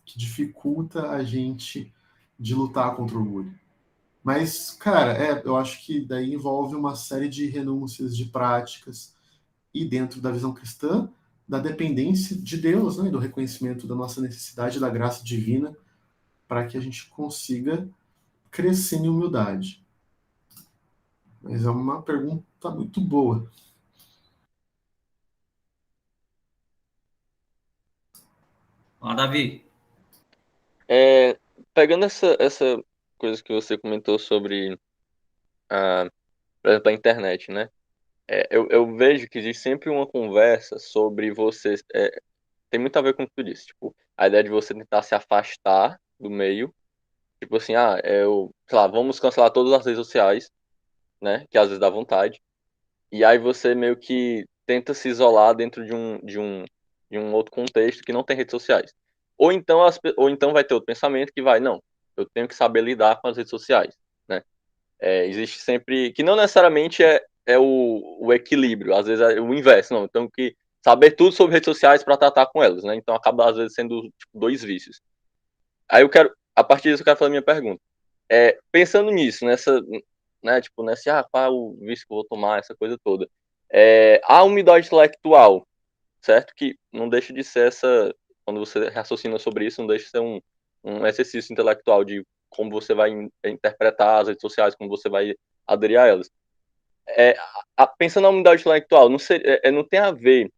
que dificulta a gente de lutar contra o orgulho. Mas, cara, eu acho que daí envolve uma série de renúncias, de práticas, e dentro da visão cristã, da dependência de Deus, né, do reconhecimento da nossa necessidade da graça divina, para que a gente consiga crescer em humildade. Mas é uma pergunta muito boa. Davi. Pegando essa coisa que você comentou sobre, por exemplo, a internet, né? Eu vejo que existe sempre uma conversa sobre você. Tem muito a ver com o que tu disse. Tipo, a ideia de você tentar se afastar do meio. Tipo assim, sei lá, vamos cancelar todas as redes sociais, né? Que às vezes dá vontade. E aí você meio que tenta se isolar dentro de um outro contexto que não tem redes sociais. Ou então vai ter outro pensamento que vai, não, eu tenho que saber lidar com as redes sociais, né? Existe sempre, que não necessariamente é o equilíbrio, às vezes é o inverso, não, eu tenho que saber tudo sobre redes sociais para tratar com elas, né? Então acaba às vezes sendo tipo, dois vícios. Aí a partir disso eu quero fazer a minha pergunta. Pensando nisso, né, tipo, qual é o vício que eu vou tomar, essa coisa toda. A humildade intelectual, certo? Que não deixa de ser quando você raciocina sobre isso, não deixa de ser um exercício intelectual de como você vai interpretar as redes sociais, como você vai aderir a elas. Pensando na humildade intelectual, não tem a ver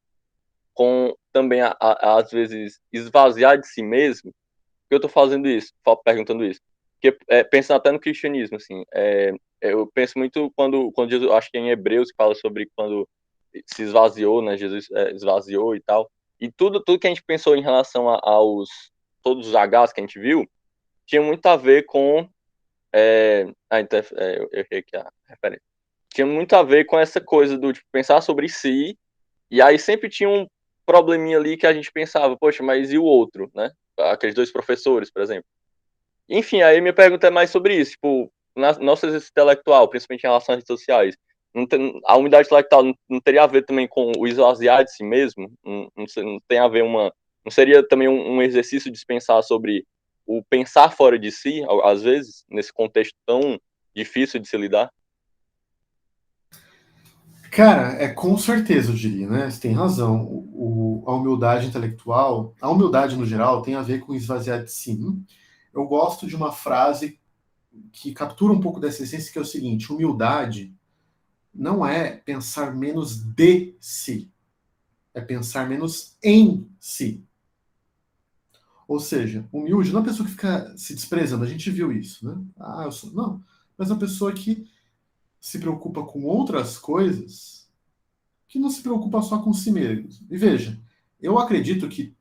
com também, às vezes, esvaziar de si mesmo, que eu estou fazendo isso, perguntando isso. Porque, pensando até no cristianismo, assim, eu penso muito quando Jesus, acho que é em Hebreus, que fala sobre quando se esvaziou, né, Jesus esvaziou e tal, e tudo que a gente pensou em relação aos todos os Hs que a gente viu, tinha muito a ver com eu errei aqui a referência. Tinha muito a ver com essa coisa do tipo, pensar sobre si, e aí sempre tinha um probleminha ali que a gente pensava, poxa, mas e o outro, né? Aqueles 2 professores, por exemplo. Enfim, aí minha pergunta é mais sobre isso, tipo, nosso exercício intelectual, principalmente em relação às redes sociais, a humildade intelectual não teria a ver também com o esvaziar de si mesmo? Não tem a ver não seria também um exercício de pensar sobre o pensar fora de si, às vezes, nesse contexto tão difícil de se lidar? Cara, com certeza, eu diria, né? Você tem razão. A humildade intelectual, a humildade no geral, tem a ver com esvaziar de si. Eu gosto de uma frase que captura um pouco dessa essência, que é o seguinte: humildade não é pensar menos de si, é pensar menos em si. Ou seja, humilde não é uma pessoa que fica se desprezando, a gente viu isso, né? Eu sou. Não, mas é uma pessoa que se preocupa com outras coisas, que não se preocupa só com si mesmo. E veja, eu acredito que,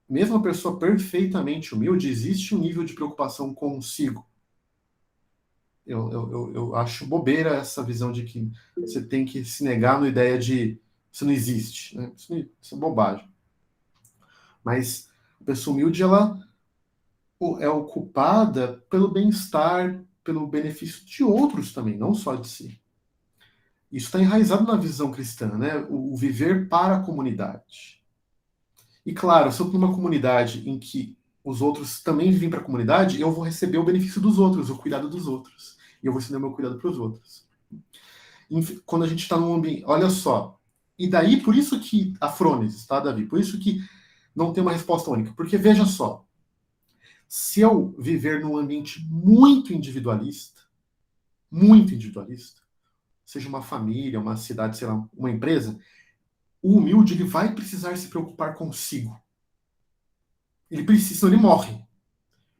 mesmo uma pessoa perfeitamente humilde, existe um nível de preocupação consigo. Eu acho bobeira essa visão de que você tem que se negar na ideia de isso não existe. Né? Isso é bobagem. Mas a pessoa humilde, ela é ocupada pelo bem-estar, pelo benefício de outros também, não só de si. Isso está enraizado na visão cristã, né? O viver para a comunidade. E claro, se eu estou numa comunidade em que os outros também vivem para a comunidade, eu vou receber o benefício dos outros, o cuidado dos outros. E eu vou estender o meu cuidado para os outros. Quando a gente está num ambiente. Olha só. E daí, por isso que a frônesis, tá, Davi? Por isso que não tem uma resposta única. Porque veja só. Se eu viver num ambiente muito individualista, seja uma família, uma cidade, sei lá, uma empresa, o humilde ele vai precisar se preocupar consigo. Ele precisa, senão ele morre.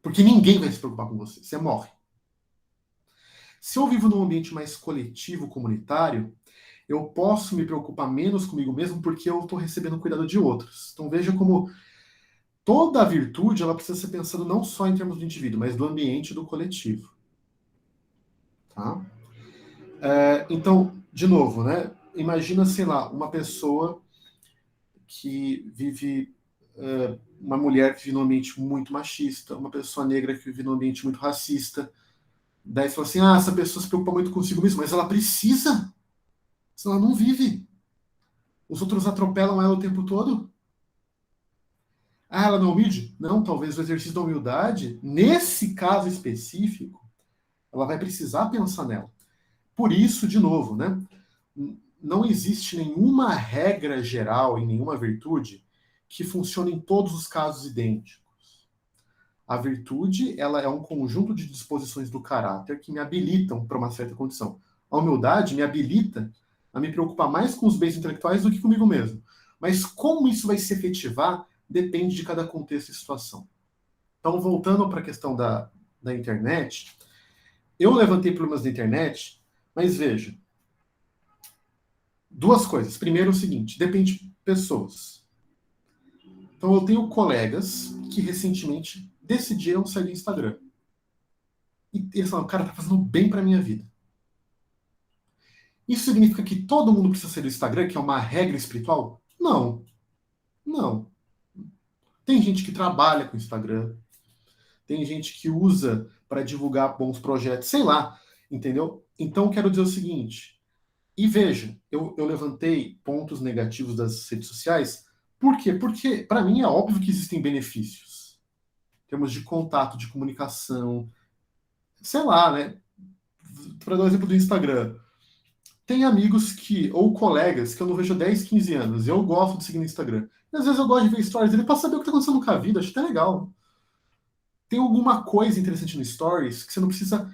Porque ninguém vai se preocupar com você. Você morre. Se eu vivo num ambiente mais coletivo, comunitário, eu posso me preocupar menos comigo mesmo porque eu estou recebendo o cuidado de outros. Então veja como toda a virtude ela precisa ser pensando não só em termos do indivíduo, mas do ambiente e do coletivo. Tá? Então, de novo, né? Imagina, sei lá, uma pessoa que vive, uma mulher que vive num ambiente muito machista, uma pessoa negra que vive num ambiente muito racista. Daí você fala assim, essa pessoa se preocupa muito consigo mesmo, mas ela precisa, senão ela não vive. Os outros atropelam ela o tempo todo. Ela não é humilde? Não, talvez o exercício da humildade, nesse caso específico, ela vai precisar pensar nela. Por isso, de novo, né? Não existe nenhuma regra geral em nenhuma virtude que funcione em todos os casos idênticos. A virtude, ela é um conjunto de disposições do caráter que me habilitam para uma certa condição. A humildade me habilita a me preocupar mais com os bens intelectuais do que comigo mesmo. Mas como isso vai se efetivar depende de cada contexto e situação. Então, voltando para a questão da internet, eu levantei problemas da internet, mas veja, duas coisas. Primeiro, o seguinte, depende de pessoas. Então, eu tenho colegas que recentemente decidiram sair do Instagram. E eles falaram, cara, tá fazendo bem pra minha vida. Isso significa que todo mundo precisa sair do Instagram, que é uma regra espiritual? Não. Não. Tem gente que trabalha com Instagram. Tem gente que usa para divulgar bons projetos. Sei lá. Entendeu? Então, quero dizer o seguinte. E veja, eu levantei pontos negativos das redes sociais. Por quê? Porque, para mim, é óbvio que existem benefícios. Em termos de contato, de comunicação. Sei lá, né? Para dar um exemplo do Instagram. tem amigos ou colegas que eu não vejo há 10, 15 anos. Eu gosto de seguir no Instagram. E às vezes eu gosto de ver stories dele para saber o que está acontecendo com a vida. Acho até legal. Tem alguma coisa interessante no stories que você não precisa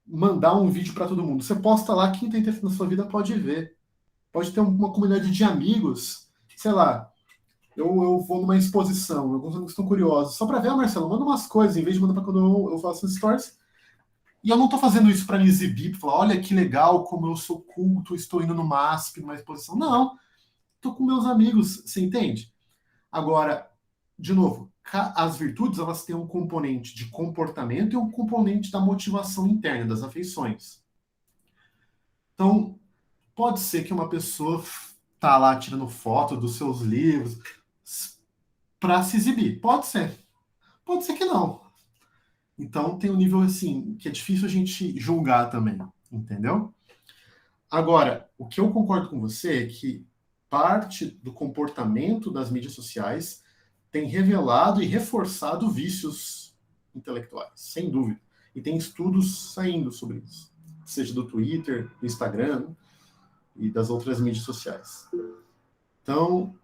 mandar um vídeo para todo mundo. Você posta lá, quem tem interesse na sua vida pode ver. Pode ter uma comunidade de amigos. Sei lá, eu vou numa exposição, alguns amigos estão curiosos. Só para ver, Marcelo, manda umas coisas, em vez de mandar para quando eu faço stories. E eu não estou fazendo isso para me exibir, para falar, olha que legal, como eu sou culto, estou indo no MASP, numa exposição. Não, estou com meus amigos, você entende? Agora, de novo, as virtudes elas têm um componente de comportamento e um componente da motivação interna, das afeições. Então, pode ser que uma pessoa tá lá tirando foto dos seus livros para se exibir. Pode ser. Pode ser que não. Então, tem um nível assim, que é difícil a gente julgar também, entendeu? Agora, o que eu concordo com você é que parte do comportamento das mídias sociais tem revelado e reforçado vícios intelectuais, sem dúvida. E tem estudos saindo sobre isso, seja do Twitter, do Instagram e das outras mídias sociais. Então,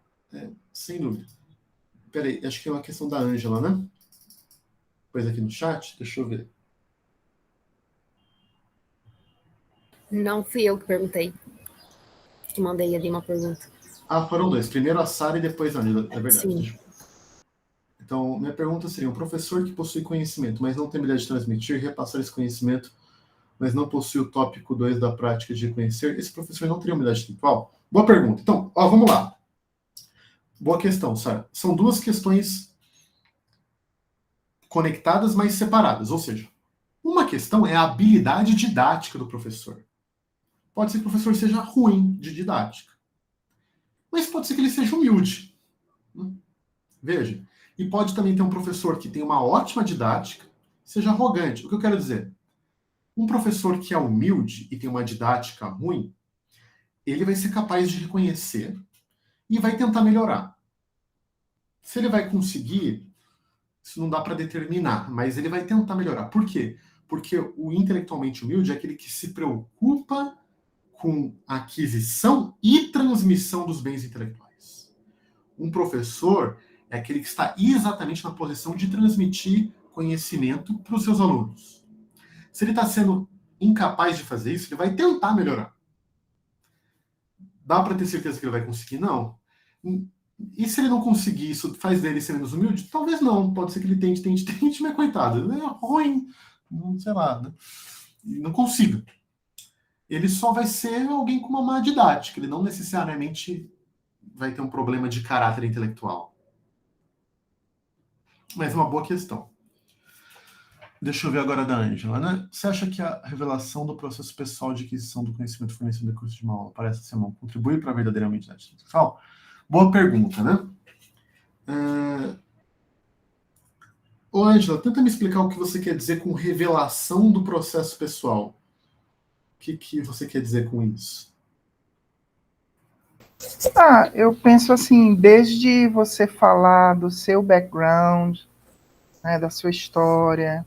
sem dúvida. Peraí, acho que é uma questão da Ângela, né? Coisa aqui no chat, deixa eu ver. Não fui eu que perguntei. Que mandei ali uma pergunta. Foram dois. Primeiro a Sara e depois a Ângela, é verdade. Sim. Então, minha pergunta seria, um professor que possui conhecimento, mas não tem habilidade de transmitir e repassar esse conhecimento, mas não possui o tópico 2 da prática de conhecer, esse professor não teria habilidade intelectual? Boa pergunta. Então, vamos lá. Boa questão, Sara. São duas questões conectadas, mas separadas. Ou seja, uma questão é a habilidade didática do professor. Pode ser que o professor seja ruim de didática. Mas pode ser que ele seja humilde. Veja. E pode também ter um professor que tem uma ótima didática, seja arrogante. O que eu quero dizer? Um professor que é humilde e tem uma didática ruim, ele vai ser capaz de reconhecer e vai tentar melhorar. Se ele vai conseguir, isso não dá para determinar, mas ele vai tentar melhorar. Por quê? Porque o intelectualmente humilde é aquele que se preocupa com a aquisição e transmissão dos bens intelectuais. Um professor é aquele que está exatamente na posição de transmitir conhecimento para os seus alunos. Se ele está sendo incapaz de fazer isso, ele vai tentar melhorar. Dá para ter certeza que ele vai conseguir? Não. E se ele não conseguir, isso faz dele ser menos humilde? Talvez não. Pode ser que ele tente, mas coitado. Ele é ruim, não sei lá, né? Não consiga. Ele só vai ser alguém com uma má didática. Ele não necessariamente vai ter um problema de caráter intelectual. Mas é uma boa questão. Deixa eu ver agora da Ângela, né? Você acha que a revelação do processo pessoal de aquisição do conhecimento fornecido no curso de uma aula parece ser uma contribui para a verdadeira identidade intelectual? Boa pergunta, né? Ô, Ângela, tenta me explicar o que você quer dizer com revelação do processo pessoal. O que você quer dizer com isso? Eu penso assim, desde você falar do seu background, né, da sua história,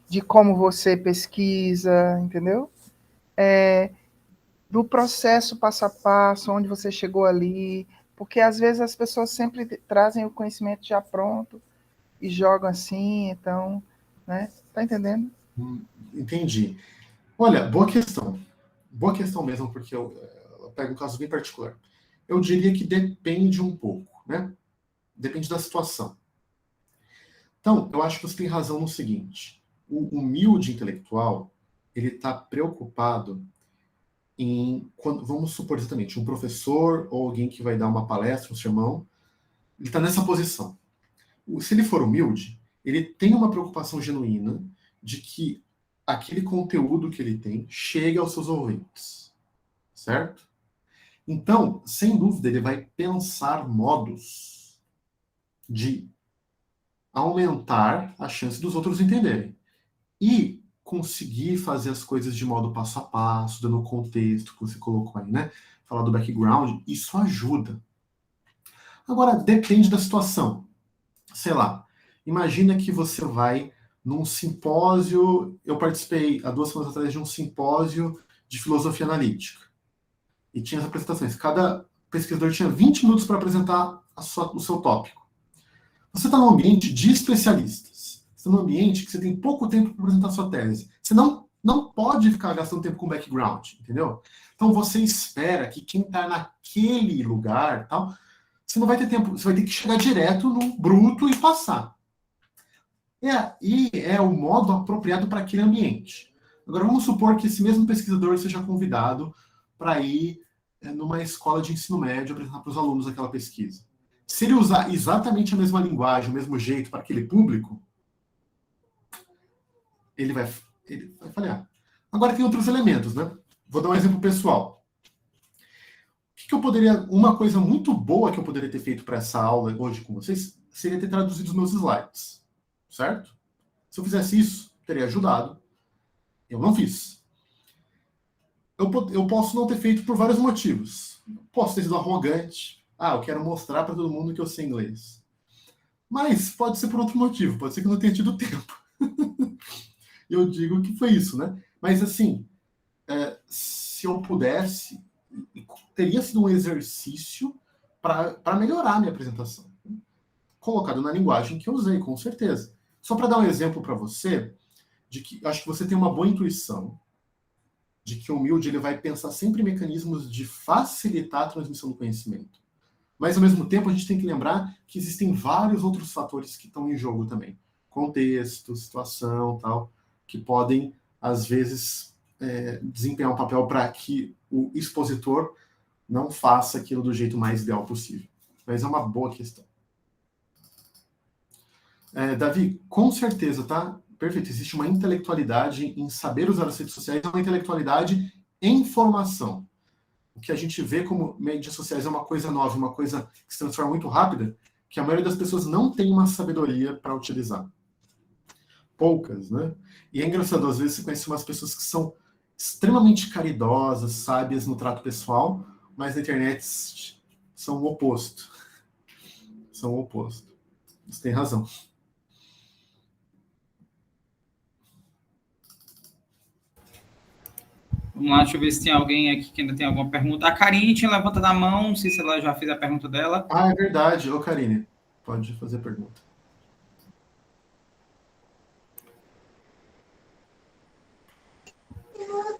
de como você pesquisa, entendeu? Do processo passo a passo, onde você chegou ali, porque às vezes as pessoas sempre trazem o conhecimento já pronto e jogam assim, então, né? Tá entendendo? Entendi. Olha, boa questão. Boa questão mesmo, porque eu pego um caso bem particular. Eu diria que depende um pouco, né? Depende da situação. Então, eu acho que você tem razão no seguinte. O humilde intelectual, ele está preocupado vamos supor exatamente, um professor ou alguém que vai dar uma palestra, um sermão, ele está nessa posição. Se ele for humilde, ele tem uma preocupação genuína de que aquele conteúdo que ele tem chegue aos seus ouvintes. Certo? Então, sem dúvida, ele vai pensar modos de aumentar a chance dos outros entenderem. E conseguir fazer as coisas de modo passo a passo, dando o contexto que você colocou aí, né? Falar do background, isso ajuda. Agora, depende da situação. Sei lá, imagina que você vai num simpósio, eu participei há 2 semanas atrás de um simpósio de filosofia analítica. E tinha as apresentações. Cada pesquisador tinha 20 minutos para apresentar o seu tópico. Você está num ambiente de especialistas. Você está num ambiente que você tem pouco tempo para apresentar a sua tese. Você não pode ficar gastando tempo com background, entendeu? Então você espera que quem está naquele lugar, tal, você não vai ter tempo, você vai ter que chegar direto no bruto e passar. E é o modo apropriado para aquele ambiente. Agora vamos supor que esse mesmo pesquisador seja convidado para ir numa escola de ensino médio apresentar para os alunos aquela pesquisa. Se ele usar exatamente a mesma linguagem, o mesmo jeito para aquele público, ele vai falhar. Agora tem outros elementos, né? Vou dar um exemplo pessoal. Uma coisa muito boa que eu poderia ter feito para essa aula hoje com vocês seria ter traduzido os meus slides, certo? Se eu fizesse isso, teria ajudado. Eu não fiz. Eu posso não ter feito por vários motivos. Posso ter sido arrogante. Eu quero mostrar para todo mundo que eu sei inglês. Mas pode ser por outro motivo. Pode ser que eu não tenha tido tempo. Eu digo que foi isso, né? Mas, assim, se eu pudesse, teria sido um exercício para melhorar a minha apresentação. Colocado na linguagem que eu usei, com certeza. Só para dar um exemplo para você, de que acho que você tem uma boa intuição, de que o humilde ele vai pensar sempre em mecanismos de facilitar a transmissão do conhecimento. Mas, ao mesmo tempo, a gente tem que lembrar que existem vários outros fatores que estão em jogo também. Contexto, situação, tal, que podem, às vezes, desempenhar um papel para que o expositor não faça aquilo do jeito mais ideal possível. Mas é uma boa questão. Davi, com certeza, tá? Perfeito. Existe uma intelectualidade em saber usar as redes sociais, uma intelectualidade em formação. O que a gente vê como mídias sociais é uma coisa nova, uma coisa que se transforma muito rápida, que a maioria das pessoas não tem uma sabedoria para utilizar. Poucas, né? E é engraçado, às vezes você conhece umas pessoas que são extremamente caridosas, sábias no trato pessoal, mas na internet são o oposto. São o oposto. Você tem razão. Vamos lá, deixa eu ver se tem alguém aqui que ainda tem alguma pergunta. A Karine tinha levantado a mão, não sei se ela já fez a pergunta dela. É verdade. Ô, Karine, pode fazer a pergunta.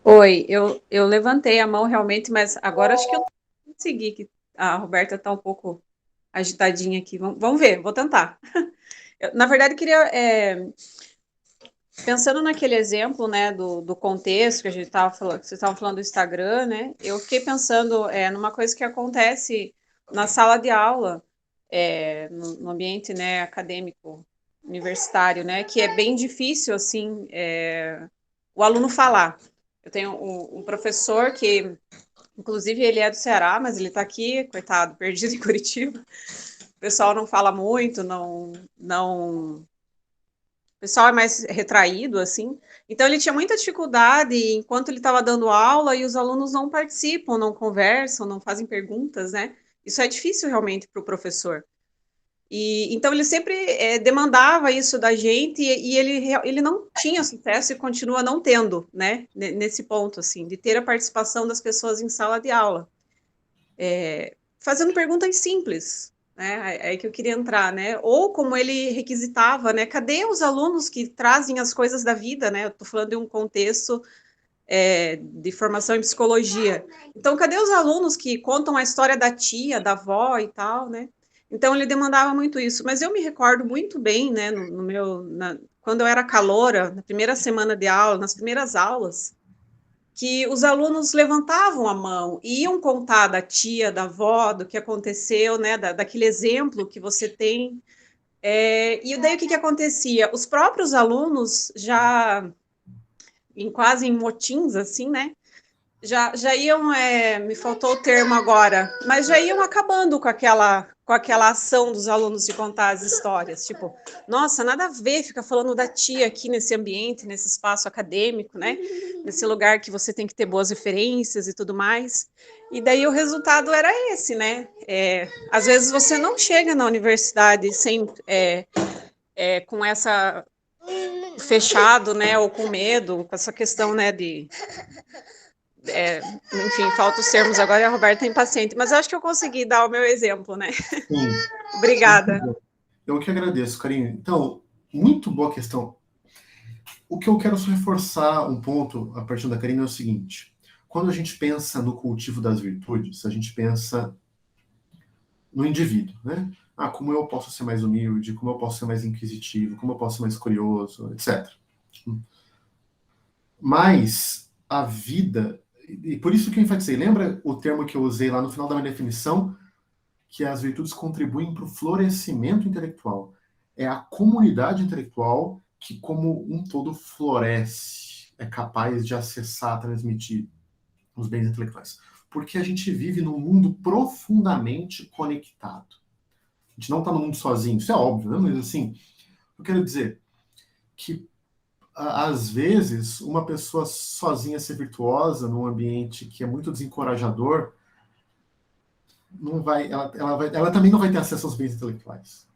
Oi, eu levantei a mão realmente, mas agora acho que eu não consegui, que a Roberta está um pouco agitadinha aqui. Vamos ver, vou tentar. Na verdade, queria... Pensando naquele exemplo, né, do contexto que a gente estava falando, que vocês estavam falando do Instagram, né, eu fiquei pensando numa coisa que acontece na sala de aula, no ambiente, né, acadêmico, universitário, né, que é bem difícil, assim, o aluno falar. Eu tenho um professor que, inclusive, ele é do Ceará, mas ele está aqui, coitado, perdido em Curitiba. O pessoal não fala muito, o pessoal é mais retraído, assim. Então, ele tinha muita dificuldade enquanto ele estava dando aula e os alunos não participam, não conversam, não fazem perguntas, né? Isso é difícil realmente para o professor. Então, ele sempre demandava isso da gente e ele não tinha sucesso e continua não tendo, né? Nesse ponto, assim, de ter a participação das pessoas em sala de aula. Fazendo perguntas simples, né? É aí que eu queria entrar, né? Ou como ele requisitava, né? Cadê os alunos que trazem as coisas da vida, né? Eu estou falando de um contexto de formação em psicologia. Então, cadê os alunos que contam a história da tia, da avó e tal, né? Então, ele demandava muito isso. Mas eu me recordo muito bem, né? Quando eu era caloura, na primeira semana de aula, nas primeiras aulas, que os alunos levantavam a mão e iam contar da tia, da avó, do que aconteceu, né, daquele exemplo que você tem. E daí o que acontecia? Os próprios alunos, já quase em motins, assim, né, já iam, me faltou o termo agora, mas já iam acabando com aquela ação dos alunos de contar as histórias, tipo, nossa, nada a ver ficar falando da tia aqui nesse ambiente, nesse espaço acadêmico, né, nesse lugar que você tem que ter boas referências e tudo mais, e daí o resultado era esse, né, às vezes você não chega na universidade sem, com essa fechado, né, ou com medo, com essa questão, né, enfim, falta os termos agora e a Roberta é impaciente, mas eu acho que eu consegui dar o meu exemplo, né? Sim. Obrigada. Eu que agradeço, Karine. Então, muito boa questão. O que eu quero só reforçar um ponto a partir da Karine é o seguinte: quando a gente pensa no cultivo das virtudes, a gente pensa no indivíduo, né? Como eu posso ser mais humilde, como eu posso ser mais inquisitivo, como eu posso ser mais curioso, etc. Mas a vida, e por isso que eu enfatizei, lembra o termo que eu usei lá no final da minha definição, que as virtudes contribuem para o florescimento intelectual. É a comunidade intelectual que, como um todo, floresce, é capaz de acessar, transmitir os bens intelectuais. Porque a gente vive num mundo profundamente conectado. A gente não está no mundo sozinho, isso é óbvio, né? Mas assim, eu quero dizer que, às vezes, uma pessoa sozinha ser virtuosa num ambiente que é muito desencorajador, não vai, ela também não vai ter acesso aos bens intelectuais.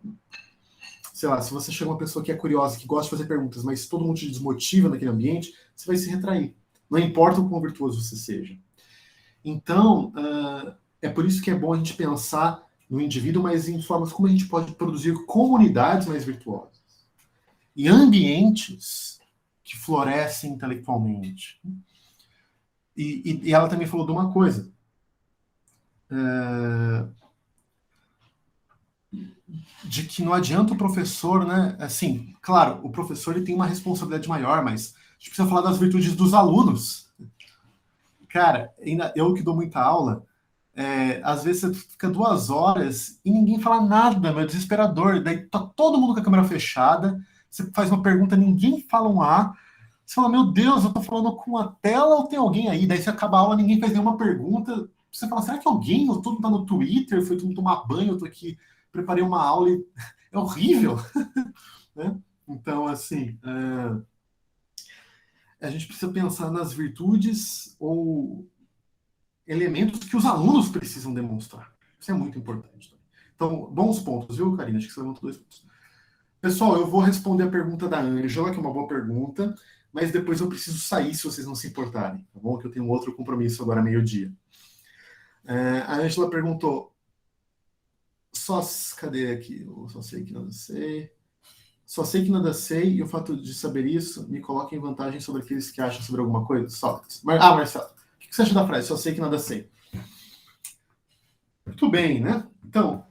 Sei lá, se você chega uma pessoa que é curiosa, que gosta de fazer perguntas, mas todo mundo te desmotiva naquele ambiente, você vai se retrair. Não importa o quão virtuoso você seja. Então, é por isso que é bom a gente pensar no indivíduo, mas em formas como a gente pode produzir comunidades mais virtuosas. E ambientes que florescem intelectualmente. E ela também falou de uma coisa. De que não adianta o professor, né? Assim, claro, o professor ele tem uma responsabilidade maior, mas a gente precisa falar das virtudes dos alunos. Cara, eu que dou muita aula, às vezes você fica 2 horas e ninguém fala nada, meu, é desesperador. Daí tá todo mundo com a câmera fechada, você faz uma pergunta, ninguém fala um A. Você fala, meu Deus, eu tô falando com a tela ou tem alguém aí? Daí você acaba a aula, ninguém faz nenhuma pergunta. Você fala, será que alguém? Todo mundo tá no Twitter, foi todo mundo tomar banho, eu tô aqui, preparei uma aula e é horrível. Né? Então, assim, a gente precisa pensar nas virtudes ou elementos que os alunos precisam demonstrar. Isso é muito importante. Então, bons pontos, viu, Karina? Acho que você levantou 2 pontos. Pessoal, eu vou responder a pergunta da Ângela, que é uma boa pergunta, mas depois eu preciso sair, se vocês não se importarem, tá bom? Que eu tenho um outro compromisso agora, meio-dia. A Ângela perguntou, cadê aqui? Eu só sei que nada sei. Só sei que nada sei, e o fato de saber isso me coloca em vantagem sobre aqueles que acham sobre alguma coisa? Sócrates. Marcelo, o que você acha da frase? Só sei que nada sei. Muito bem, né? Então,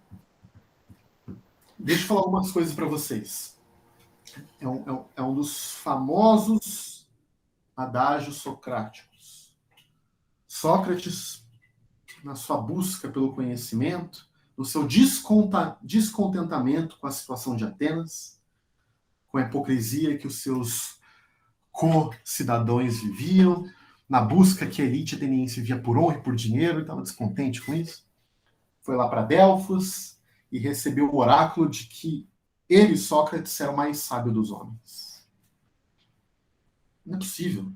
deixa eu falar algumas coisas para vocês. É um dos famosos adágios socráticos. Sócrates, na sua busca pelo conhecimento, no seu descontentamento com a situação de Atenas, com a hipocrisia que os seus co-cidadãos viviam, na busca que a elite ateniense via por honra e por dinheiro, e estava descontente com isso. Foi lá para Delfos e recebeu o oráculo de que ele, Sócrates, era o mais sábio dos homens. Não é possível.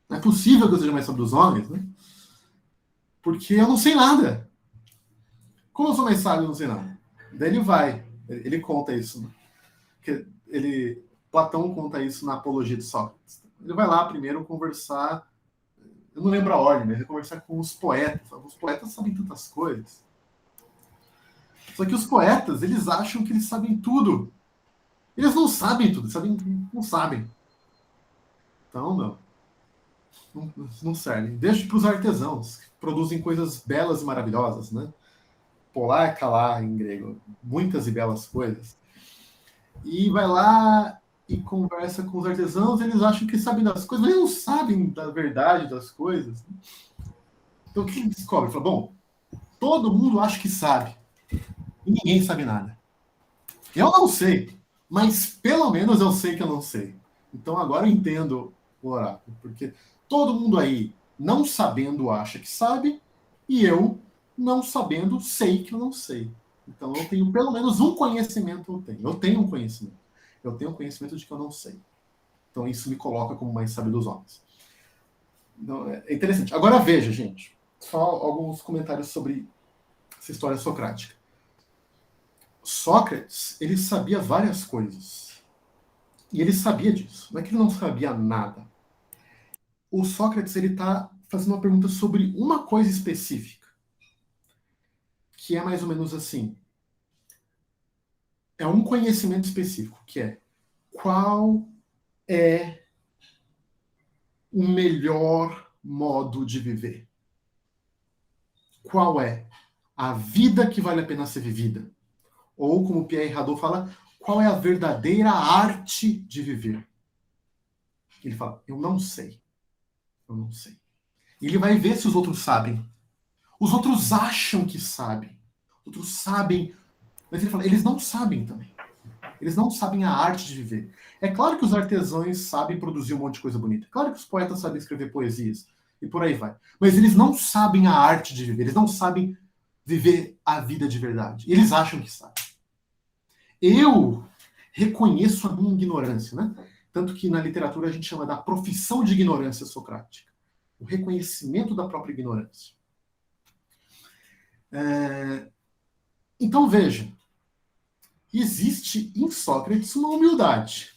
Não é possível que eu seja mais sábio dos homens, né? Porque eu não sei nada. Como eu sou mais sábio, eu não sei nada. Daí ele conta isso, né? Platão conta isso na Apologia de Sócrates. Ele vai lá primeiro conversar, eu não lembro a ordem, mas ele conversar com os poetas. Os poetas sabem tantas coisas. Só que os poetas, eles acham que eles sabem tudo. Eles não sabem tudo, não sabem. Então, não serve. Deixa para os artesãos, que produzem coisas belas e maravilhosas, né? Polar, calar, em grego. Muitas e belas coisas. E vai lá e conversa com os artesãos, eles acham que sabem das coisas, mas eles não sabem da verdade das coisas. Então, o que ele descobre? Ele fala, bom, todo mundo acha que sabe. E ninguém sabe nada. Eu não sei, mas pelo menos eu sei que eu não sei. Então agora eu entendo o oráculo, porque todo mundo aí, não sabendo, acha que sabe, e eu, não sabendo, sei que eu não sei. Então eu tenho pelo menos um conhecimento, eu tenho um conhecimento. Eu tenho um conhecimento de que eu não sei. Então isso me coloca como mais sábio dos homens. Então, é interessante. Agora veja, gente, só alguns comentários sobre essa história socrática. Sócrates, ele sabia várias coisas. E ele sabia disso. Não é que ele não sabia nada. O Sócrates, ele está fazendo uma pergunta sobre uma coisa específica, que é mais ou menos assim. É um conhecimento específico, que é qual é o melhor modo de viver? Qual é a vida que vale a pena ser vivida? Ou, como Pierre Hadot fala, qual é a verdadeira arte de viver? Ele fala, eu não sei. Eu não sei. E ele vai ver se os outros sabem. Os outros acham que sabem. Os outros sabem. Mas ele fala, eles não sabem também. Eles não sabem a arte de viver. É claro que os artesãos sabem produzir um monte de coisa bonita. Claro que os poetas sabem escrever poesias. E por aí vai. Mas eles não sabem a arte de viver. Eles não sabem viver a vida de verdade. Eles acham que sabem. Eu reconheço a minha ignorância, né? Tanto que na literatura a gente chama da profissão de ignorância socrática. O reconhecimento da própria ignorância. Então, veja. Existe em Sócrates uma humildade.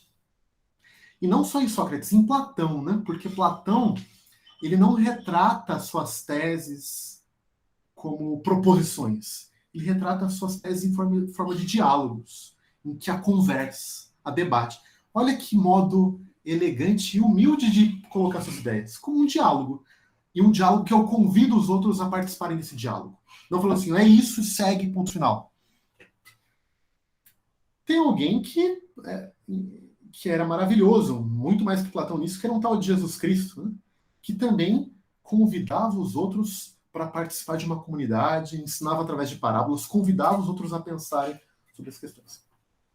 E não só em Sócrates, em Platão, né? Porque Platão, ele não retrata suas teses como proposições. Ele retrata suas teses em forma de diálogos, em que há conversa, há debate. Olha que modo elegante e humilde de colocar suas ideias, como um diálogo. E um diálogo que eu convido os outros a participarem desse diálogo. Não falando assim, é isso, segue, ponto final. Tem alguém que era maravilhoso, muito mais que Platão nisso, que era um tal de Jesus Cristo, né? Que também convidava os outros para participar de uma comunidade, ensinava através de parábolas, convidava os outros a pensarem sobre as questões.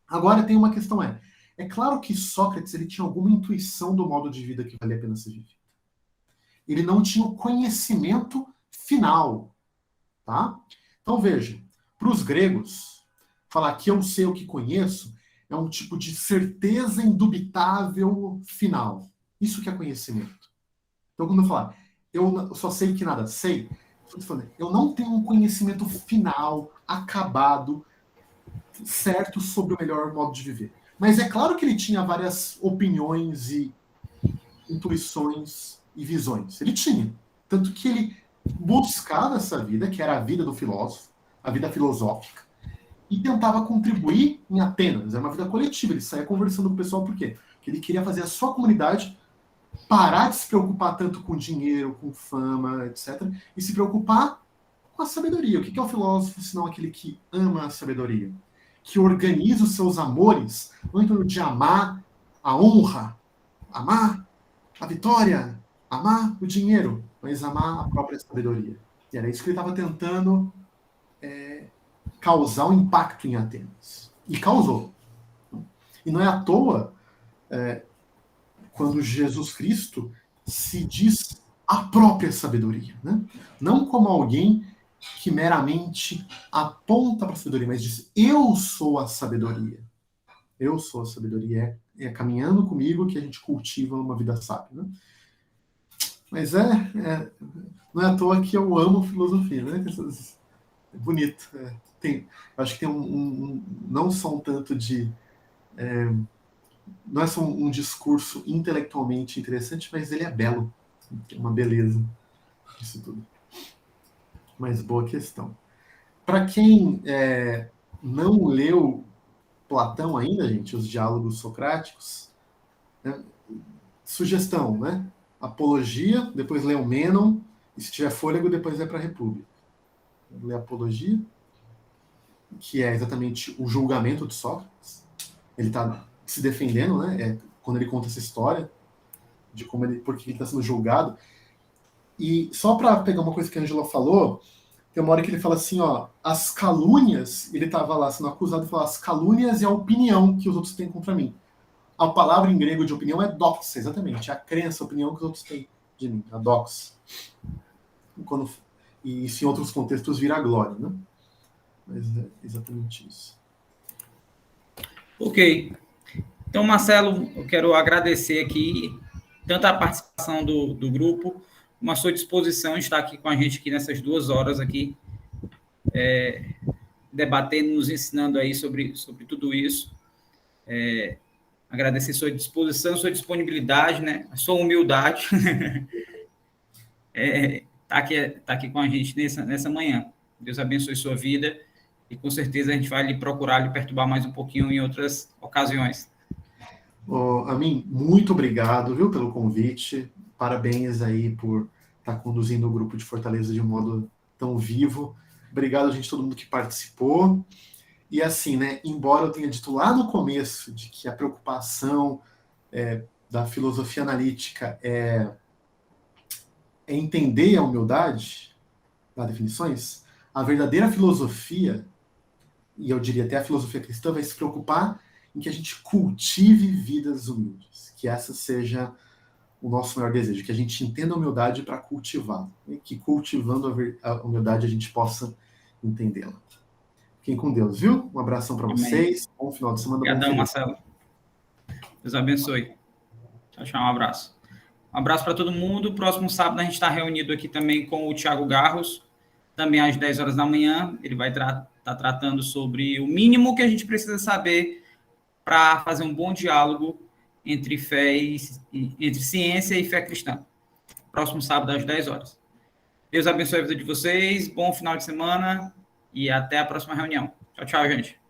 Agora tem uma questão, é claro que Sócrates ele tinha alguma intuição do modo de vida que valia a pena ser vivido. Ele não tinha o conhecimento final, tá? Então veja, para os gregos, falar que eu sei o que conheço é um tipo de certeza indubitável final. Isso que é conhecimento. Então, quando eu falar, eu só sei que nada sei, eu não tenho um conhecimento final, acabado, certo sobre o melhor modo de viver. Mas é claro que ele tinha várias opiniões e intuições e visões. Ele tinha. Tanto que ele buscava essa vida, que era a vida do filósofo, a vida filosófica, e tentava contribuir em Atenas. Era uma vida coletiva. Ele saía conversando com o pessoal, por quê? Porque ele queria fazer a sua comunidade parar de se preocupar tanto com dinheiro, com fama, etc., e se preocupar com a sabedoria. O que é o filósofo, senão aquele que ama a sabedoria? Que organiza os seus amores, não em torno de amar a honra, amar a vitória, amar o dinheiro, mas amar a própria sabedoria. E era isso que ele estava tentando causar um impacto em Atenas. E causou. E não é à toa quando Jesus Cristo se diz a própria sabedoria. Né? Não como alguém que meramente aponta para a sabedoria, mas diz, eu sou a sabedoria. Eu sou a sabedoria. É caminhando comigo que a gente cultiva uma vida sábia. Né? Mas não é à toa que eu amo filosofia. Né? É bonito. Acho que tem não só um tanto de... não é só um discurso intelectualmente interessante, mas ele é belo. Tem uma beleza. Isso tudo. Mas boa questão. Para quem não leu Platão ainda, gente, os diálogos socráticos, sugestão, né? Apologia, depois lê o Mênon, e se tiver fôlego, depois vai para a República. Lê a Apologia, que é exatamente o julgamento de Sócrates. Ele está se defendendo, né? Quando ele conta essa história de porque ele está sendo julgado. E só para pegar uma coisa que a Angela falou, tem uma hora que ele fala assim, ó, as calúnias, ele estava lá sendo acusado de falar as calúnias e a opinião que os outros têm contra mim. A palavra em grego de opinião é doxa, exatamente, é a crença, a opinião que os outros têm de mim, a doxa. E isso em outros contextos vira glória, né? Mas é exatamente isso. Ok. Então, Marcelo, eu quero agradecer aqui tanto a participação do grupo, como a sua disposição de estar aqui com a gente aqui nessas 2 horas aqui, debatendo, nos ensinando aí sobre tudo isso. Agradecer sua disposição, sua disponibilidade, né? A sua humildade. tá aqui com a gente nessa manhã. Deus abençoe sua vida e com certeza a gente vai lhe procurar, lhe perturbar mais um pouquinho em outras ocasiões. Amin, muito obrigado, viu, pelo convite. Parabéns aí por estar conduzindo o grupo de Fortaleza de um modo tão vivo. Obrigado, gente, todo mundo que participou. E assim, né, embora eu tenha dito lá no começo de que a preocupação da filosofia analítica é entender a humildade, das definições, a verdadeira filosofia, e eu diria até a filosofia cristã, vai se preocupar em que a gente cultive vidas humildes, que essa seja o nosso maior desejo, que a gente entenda a humildade para cultivá-la, e que cultivando a humildade a gente possa entendê-la. Fiquem com Deus, viu? Um abração para vocês, bom final de semana. Obrigadão, Marcelo. Deus abençoe. Tchau, tchau, um abraço. Um abraço para todo mundo. Próximo sábado a gente está reunido aqui também com o Thiago Garros, também às 10 horas da manhã. Ele vai estar tratando sobre o mínimo que a gente precisa saber para fazer um bom diálogo entre entre ciência e fé cristã. Próximo sábado às 10 horas. Deus abençoe a vida de vocês, bom final de semana e até a próxima reunião. Tchau, tchau, gente.